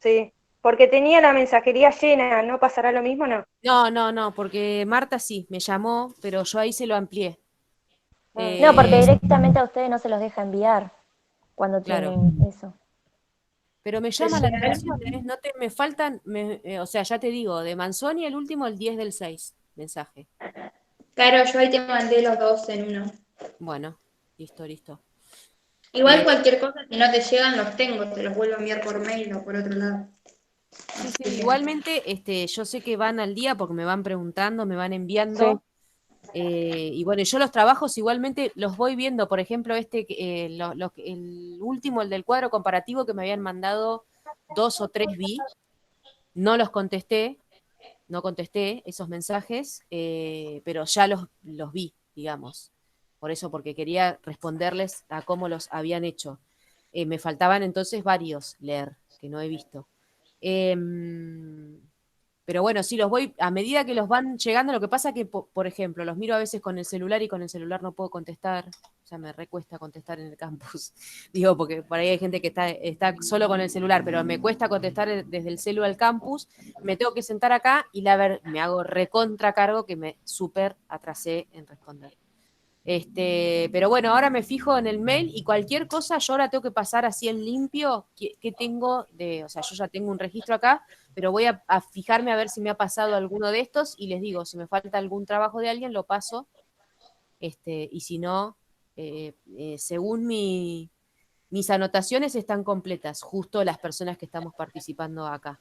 sí, porque tenía la mensajería llena, ¿no pasará lo mismo, no? no, porque Marta sí, me llamó, pero yo ahí se lo amplié. Ah, No, porque Eh, directamente a ustedes no se los deja enviar cuando claro. tienen eso. Pero me ¿te llama la atención, llegaron? ¿eh? No te, me faltan, o sea, ya te digo, de Manzoni el último, el 10 del 6 mensaje. Claro, yo ahí te mandé los dos en uno. Bueno, listo, listo. Igual Eh, cualquier cosa, si no te llegan, los tengo, te los vuelvo a enviar por mail o por otro lado. sí, sí, Así que, igualmente, yo sé que van al día porque me van preguntando, me van sí. enviando. Y bueno, yo los trabajos igualmente los voy viendo, por ejemplo, el último, el del cuadro comparativo que me habían mandado 2 o 3 vi, no los contesté, no contesté esos mensajes, pero ya los vi, digamos. Por eso, porque quería responderles a cómo los habían hecho. Me faltaban entonces varios leer, que no he visto. Pero bueno, sí, los voy, a medida que los van llegando, lo que pasa que, por ejemplo, los miro a veces con el celular y con el celular no puedo contestar, ya me recuesta contestar en el campus. Digo, porque por ahí hay gente que está solo con el celular, pero me cuesta contestar desde el celu al campus, me tengo que sentar acá y me hago recontra cargo que me súper atrasé en responder. Pero bueno, ahora me fijo en el mail y cualquier cosa yo ahora tengo que pasar así en limpio que tengo o sea, yo ya tengo un registro acá, pero voy a fijarme a ver si me ha pasado alguno de estos y les digo, si me falta algún trabajo de alguien, lo paso, y si no, según mis anotaciones están completas, justo las personas que estamos participando acá.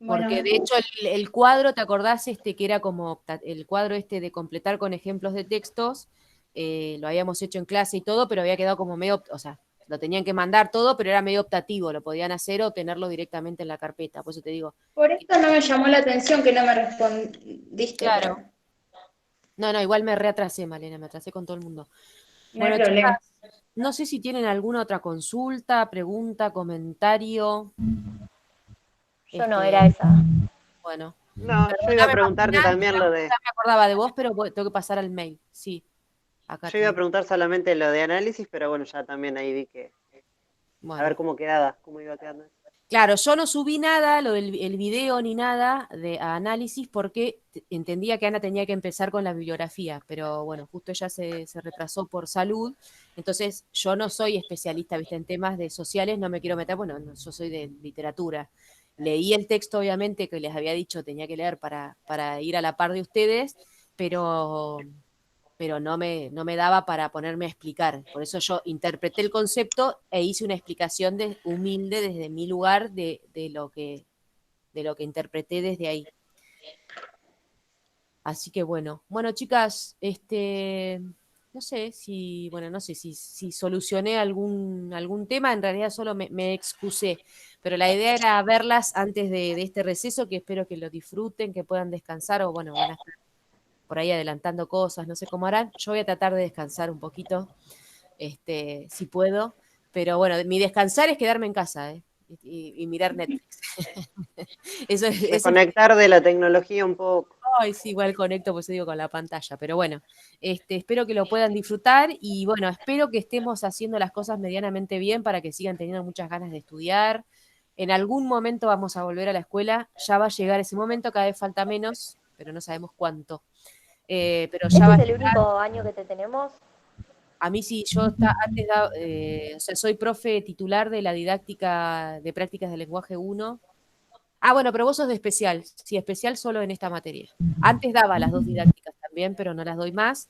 Porque bueno, de hecho el cuadro, ¿te acordás que era como el cuadro de completar con ejemplos de textos? Lo habíamos hecho en clase y todo, pero había quedado como medio, o sea, lo tenían que mandar todo, pero era medio optativo, lo podían hacer o tenerlo directamente en la carpeta. Por eso te digo, por que- eso no me llamó la atención que no me respondiste, claro. pero No, igual me reatrasé, Malena, me atrasé con todo el mundo. no hay Bueno, chicas, problema. no sé si tienen alguna otra consulta, pregunta, comentario. Yo no, era Este, esa. bueno. No, yo iba a Perdóname, preguntarte Martina, también lo de, ya me acordaba de vos, pero tengo que pasar al mail. Sí, acá yo iba a tengo. preguntar solamente lo de análisis, pero bueno, ya también ahí vi que, a ver Bueno. cómo quedaba, cómo iba quedando. Claro, yo no subí nada, lo del el video ni nada a análisis porque entendía que Ana tenía que empezar con la bibliografía, pero bueno, justo ella se retrasó por salud, entonces yo no soy especialista, viste, en temas de sociales, no me quiero meter, bueno, yo soy de literatura. Leí el texto, obviamente, que les había dicho tenía que leer para ir a la par de ustedes, pero no me daba para ponerme a explicar. Por eso yo interpreté el concepto e hice una explicación humilde desde mi lugar de lo que interpreté desde ahí. Así que bueno, chicas, no sé si, bueno, no sé si solucioné algún tema, en realidad solo me excusé, pero la idea era verlas antes de este receso, que espero que lo disfruten, que puedan descansar, o bueno, van a estar por ahí adelantando cosas, no sé cómo harán. Yo voy a tratar de descansar un poquito, si puedo, pero bueno, mi descansar es quedarme en casa, y mirar Netflix. Eso es. Desconectar de la tecnología un poco. Ay, sí, igual conecto, pues digo, con la pantalla, pero bueno, espero que lo puedan disfrutar y bueno, espero que estemos haciendo las cosas medianamente bien para que sigan teniendo muchas ganas de estudiar. En algún momento vamos a volver a la escuela, ya va a llegar ese momento, cada vez falta menos, pero no sabemos cuánto. Pero ya ¿Este va a es el llegar. único año que te tenemos? A mí sí, yo antes, o sea, soy profe titular de la didáctica de prácticas de lenguaje 1. Ah, bueno, pero vos sos de especial. Sí, especial solo en esta materia. Antes daba las dos didácticas también, pero no las doy más.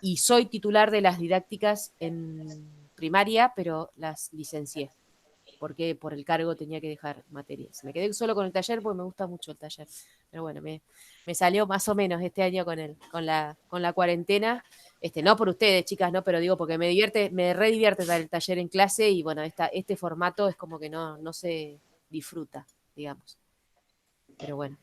Y soy titular de las didácticas en primaria, pero las licencié. Porque por el cargo tenía que dejar materias. Me quedé solo con el taller porque me gusta mucho el taller. Pero bueno, me salió más o menos este año con la cuarentena. No por ustedes, chicas, no, pero digo porque me re divierte dar el taller en clase y bueno, este formato es como que no se disfruta, digamos. Pero bueno.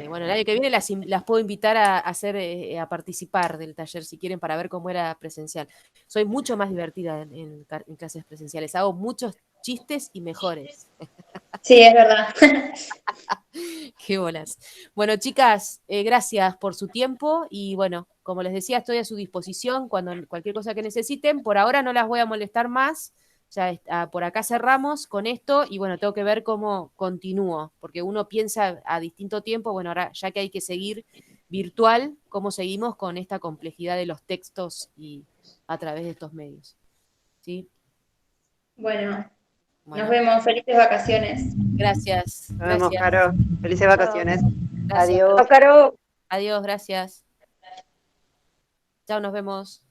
Bueno, el año que viene las puedo invitar a hacer, a participar del taller si quieren para ver cómo era presencial. Soy mucho más divertida en clases presenciales. Hago muchos chistes y mejores. Sí, es verdad. Qué bolas. Bueno, chicas, gracias por su tiempo y bueno, como les decía, estoy a su disposición cuando cualquier cosa que necesiten. Por ahora no las voy a molestar más. Ya por acá cerramos con esto y bueno, tengo que ver cómo continúo, porque uno piensa a distinto tiempo, bueno, ahora ya que hay que seguir virtual, ¿cómo seguimos con esta complejidad de los textos y a través de estos medios? ¿Sí? Bueno, nos Bueno, vemos. Felices vacaciones. gracias, Nos vemos, gracias, Caro. Felices Chao. vacaciones. gracias. Adiós. Caro. Adiós, gracias. Chao, nos vemos.